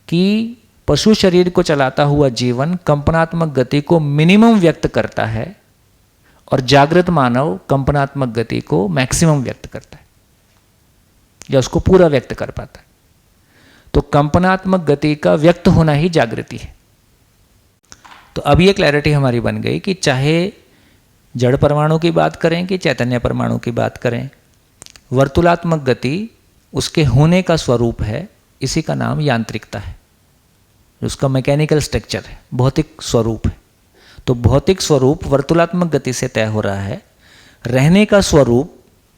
कि पशु शरीर को चलाता हुआ जीवन कंपनात्मक गति को मिनिमम व्यक्त करता है और जागृत मानव कंपनात्मक गति को मैक्सिमम व्यक्त करता है या उसको पूरा व्यक्त कर पाता है। तो कंपनात्मक गति का व्यक्त होना ही जागृति है। तो अब ये क्लैरिटी हमारी बन गई कि चाहे जड़ परमाणु की बात करें कि चैतन्य परमाणु की बात करें, वर्तुलात्मक गति उसके होने का स्वरूप है, इसी का नाम यांत्रिकता है, उसका मैकेनिकल स्ट्रक्चर है, भौतिक स्वरूप है। तो भौतिक स्वरूप वर्तुलात्मक गति से तय हो रहा है, रहने का स्वरूप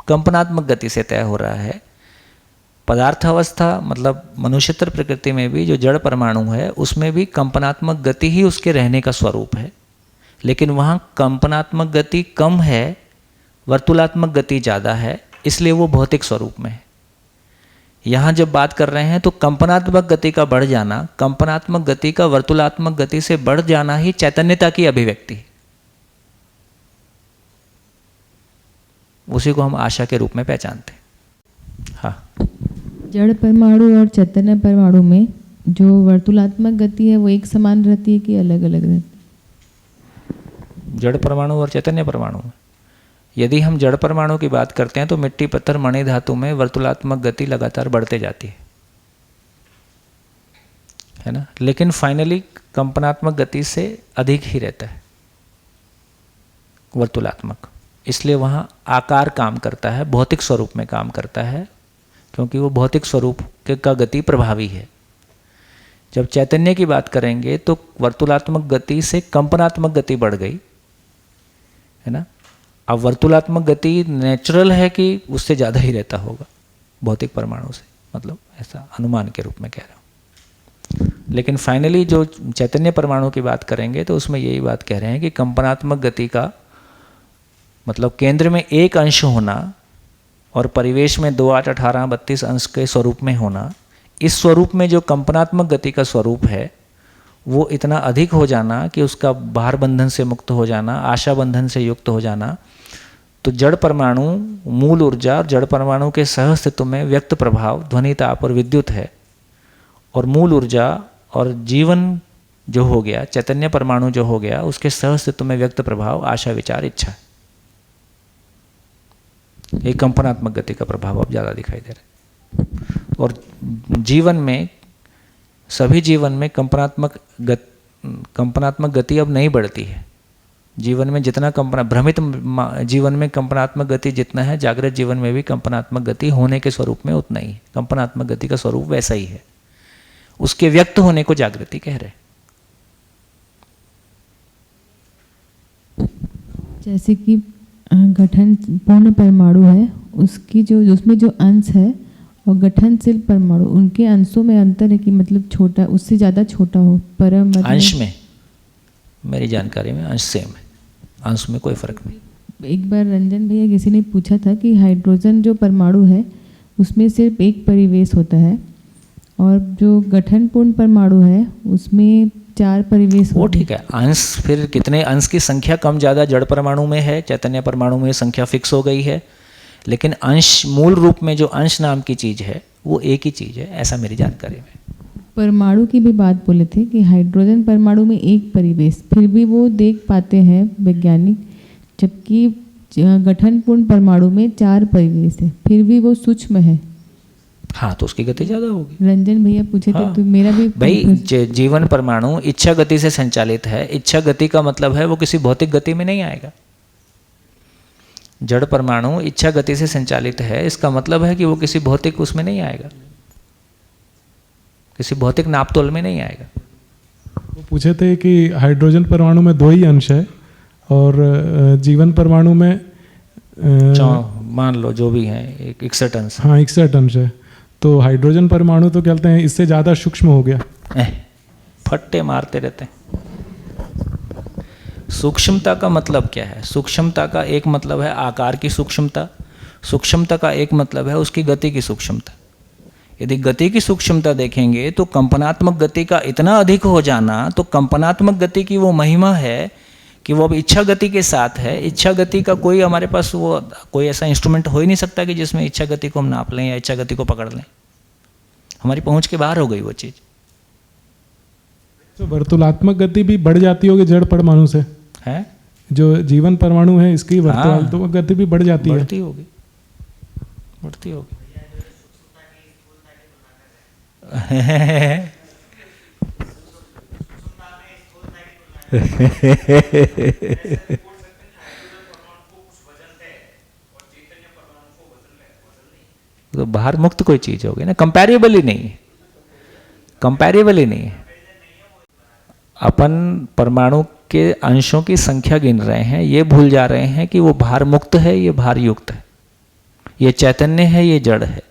कंपनात्मक गति से तय हो रहा है। पदार्थ अवस्था मतलब मनुष्यतर प्रकृति में भी जो जड़ परमाणु है उसमें भी कंपनात्मक गति ही उसके रहने का स्वरूप है, लेकिन वहाँ कंपनात्मक गति कम है, वर्तुलात्मक गति ज़्यादा है, इसलिए वो भौतिक स्वरूप में है। यहाँ जब बात कर रहे हैं तो कंपनात्मक गति का बढ़ जाना, कंपनात्मक गति का वर्तुलात्मक गति से बढ़ जाना ही चैतन्यता की अभिव्यक्ति है। उसी को हम आशा के रूप में पहचानते हैं। हाँ, जड़ परमाणु और चैतन्य परमाणु में जो वर्तुलात्मक गति है वो एक समान रहती है कि अलग अलग रहती है? जड़ परमाणु और चैतन्य परमाणु में यदि हम जड़ परमाणु की बात करते हैं तो मिट्टी, पत्थर, मणि धातु में वर्तुलात्मक गति लगातार बढ़ते जाती है ना, लेकिन फाइनली कंपनात्मक गति से अधिक ही रहता है वर्तुलात्मक। इसलिए वहाँ आकार काम करता है, भौतिक स्वरूप में काम करता है, क्योंकि वो भौतिक स्वरूप का गति प्रभावी है। जब चैतन्य की बात करेंगे तो वर्तुलात्मक गति से कंपनात्मक गति बढ़ गई है ना। अब वर्तुलात्मक गति नेचुरल है कि उससे ज़्यादा ही रहता होगा भौतिक परमाणु से, मतलब ऐसा अनुमान के रूप में कह रहा हूँ। लेकिन फाइनली जो चैतन्य परमाणु की बात करेंगे तो उसमें यही बात कह रहे हैं कि कंपनात्मक गति का मतलब केंद्र में एक अंश होना और परिवेश में 2, 8, 18, 32 अंश के स्वरूप में होना, इस स्वरूप में जो कंपनात्मक गति का स्वरूप है वो इतना अधिक हो जाना कि उसका बाहर बंधन से मुक्त हो जाना, आशा बंधन से युक्त हो जाना। तो जड़ परमाणु मूल ऊर्जा और जड़ परमाणु के सह अस्तित्व में व्यक्त प्रभाव ध्वनि, ताप और विद्युत है, और मूल ऊर्जा और जीवन जो हो गया, चैतन्य परमाणु जो हो गया, उसके सह अस्तित्व में व्यक्त प्रभाव आशा, विचार, इच्छा। एक कंपनात्मक गति का प्रभाव अब ज़्यादा दिखाई दे रहा है। और जीवन में, सभी जीवन में कंपनात्मक गति अब नहीं बढ़ती है। जीवन में जितना भ्रमित जीवन में कंपनात्मक गति जितना है, जागृत जीवन में भी कंपनात्मक गति होने के स्वरूप में उतना ही है। कंपनात्मक गति का स्वरूप वैसा ही है, उसके व्यक्त होने को जागृति कह रहे हैं। जैसे कि गठन पूर्ण परमाणु है, उसकी जो उसमें जो अंश है और गठनशील परमाणु, उनके अंशों में अंतर है कि मतलब छोटा, उससे ज़्यादा छोटा हो परम मतलब अंश में मेरी जानकारी में अंश सेम है, अंश में कोई फर्क नहीं। एक बार रंजन भैया किसी ने पूछा था कि हाइड्रोजन जो परमाणु है उसमें सिर्फ एक परिवेश होता है और जो गठनपूर्ण परमाणु है उसमें 4 परिवेश। वो ठीक है, अंश फिर कितने अंश की संख्या कम ज़्यादा जड़ परमाणु में है, चैतन्य परमाणु में संख्या फिक्स हो गई है, लेकिन अंश मूल रूप में जो अंश नाम की चीज़ है वो एक ही चीज़ है, ऐसा मेरी जानकारी में। परमाणु की भी बात बोले थे कि हाइड्रोजन परमाणु में एक परिवेश, फिर भी वो देख पाते हैं वैज्ञानिक, जबकि गठनपूर्ण परमाणु में 4 परिवेश है, फिर भी वो सूक्ष्म है। हाँ, तो उसकी गति ज़्यादा होगी। रंजन भैया पूछे थे। हाँ, तो मेरा भी भाई जीवन परमाणु इच्छा गति से संचालित है। इच्छा गति का मतलब है वो किसी भौतिक गति में नहीं आएगा। जड़ परमाणु इच्छा गति से संचालित है, इसका मतलब है कि वो किसी भौतिक उसमें नहीं आएगा, किसी भौतिक नापतोल में नहीं आएगा। वो पूछे थे कि हाइड्रोजन परमाणु में 2 ही अंश है और जीवन परमाणु में मान लो जो भी है 61 अंश। हाँ, 61 अंश है। तो हाइड्रोजन परमाणु तो कहते हैं इससे ज़्यादा सूक्ष्म हो गया। फट्टे मारते रहते हैं। सूक्ष्मता का मतलब क्या है? सूक्ष्मता का एक मतलब है आकार की सूक्ष्मता, सूक्ष्मता का एक मतलब है उसकी गति की सूक्ष्मता। यदि गति की सूक्ष्मता देखेंगे तो कंपनात्मक गति का इतना अधिक हो जाना, तो कंपनात्मक गति की वो महिमा है कि वो अब इच्छा गति के साथ है। इच्छा गति का कोई हमारे पास वो कोई ऐसा इंस्ट्रूमेंट हो ही नहीं सकता कि जिसमें इच्छा गति को हम नाप लें या इच्छा गति को पकड़ लें। हमारी पहुंच के बाहर हो गई वो चीज़। तो वर्तुलात्मक गति भी बढ़ जाती होगी जड़ परमाणु से है? जो जीवन परमाणु है इसकी वर्तुलात्मक गति भी बढ़ जाती है। बढ़ती होगी, बढ़ती होगी। तो बाहर मुक्त कोई चीज होगी ना, कंपैरेबल ही नहीं है, कंपैरेबल ही नहीं है। अपन परमाणु के अंशों की संख्या गिन रहे हैं, ये भूल जा रहे हैं कि वो भार मुक्त है, ये भार युक्त है, ये चैतन्य है, ये जड़ है।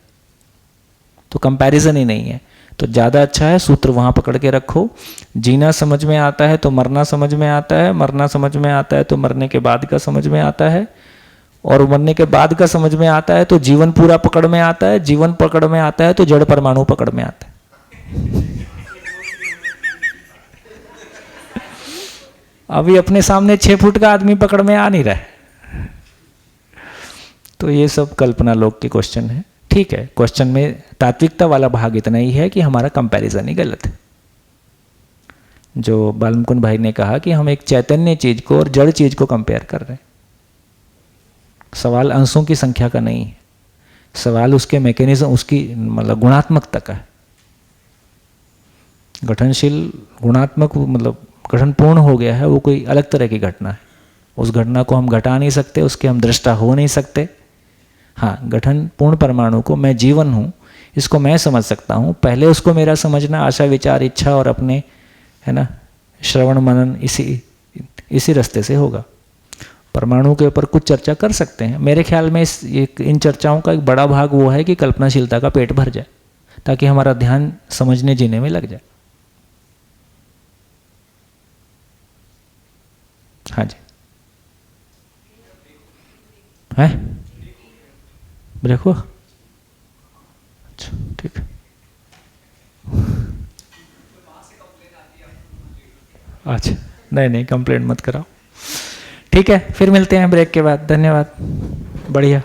तो कंपैरिजन ही नहीं है। तो ज़्यादा अच्छा है सूत्र वहाँ पकड़ के रखो। जीना समझ में आता है तो मरना समझ में आता है, मरना समझ में आता है तो मरने के बाद का समझ में आता है, और मरने के बाद का समझ में आता है तो जीवन पूरा पकड़ में आता है, जीवन पकड़ में आता है तो जड़ परमाणु पकड़ में आता है। अभी अपने सामने 6 फुट का आदमी पकड़ में आ नहीं रहा है। तो ये सब कल्पना लोग के क्वेश्चन है। ठीक है, क्वेश्चन में तात्विकता वाला भाग इतना ही है कि हमारा कंपैरिजन ही गलत है। जो बालमुकुंद भाई ने कहा कि हम एक चैतन्य चीज को और जड़ चीज को कंपेयर कर रहे हैं। सवाल अंशों की संख्या का नहीं है, सवाल उसके मैकेनिज्म, उसकी मतलब गुणात्मकता का है। गठनशील गुणात्मक मतलब गठनपूर्ण हो गया है, वो कोई अलग तरह की घटना है। उस घटना को हम घटा नहीं सकते, उसके हम दृष्टा हो नहीं सकते। हाँ, गठन पूर्ण परमाणु को मैं जीवन हूँ, इसको मैं समझ सकता हूँ। पहले उसको मेरा समझना आशा विचार इच्छा और अपने है ना श्रवण मनन इसी रास्ते से होगा। परमाणु के ऊपर कुछ चर्चा कर सकते हैं। मेरे ख्याल में इन चर्चाओं का एक बड़ा भाग वो है कि कल्पनाशीलता का पेट भर जाए, ताकि हमारा ध्यान समझने जीने में लग जाए। हाँ जी, है ब्रेक हुआ? अच्छा ठीक है। अच्छा नहीं कंप्लेंट मत कराओ। ठीक है, फिर मिलते हैं ब्रेक के बाद। धन्यवाद, बढ़िया।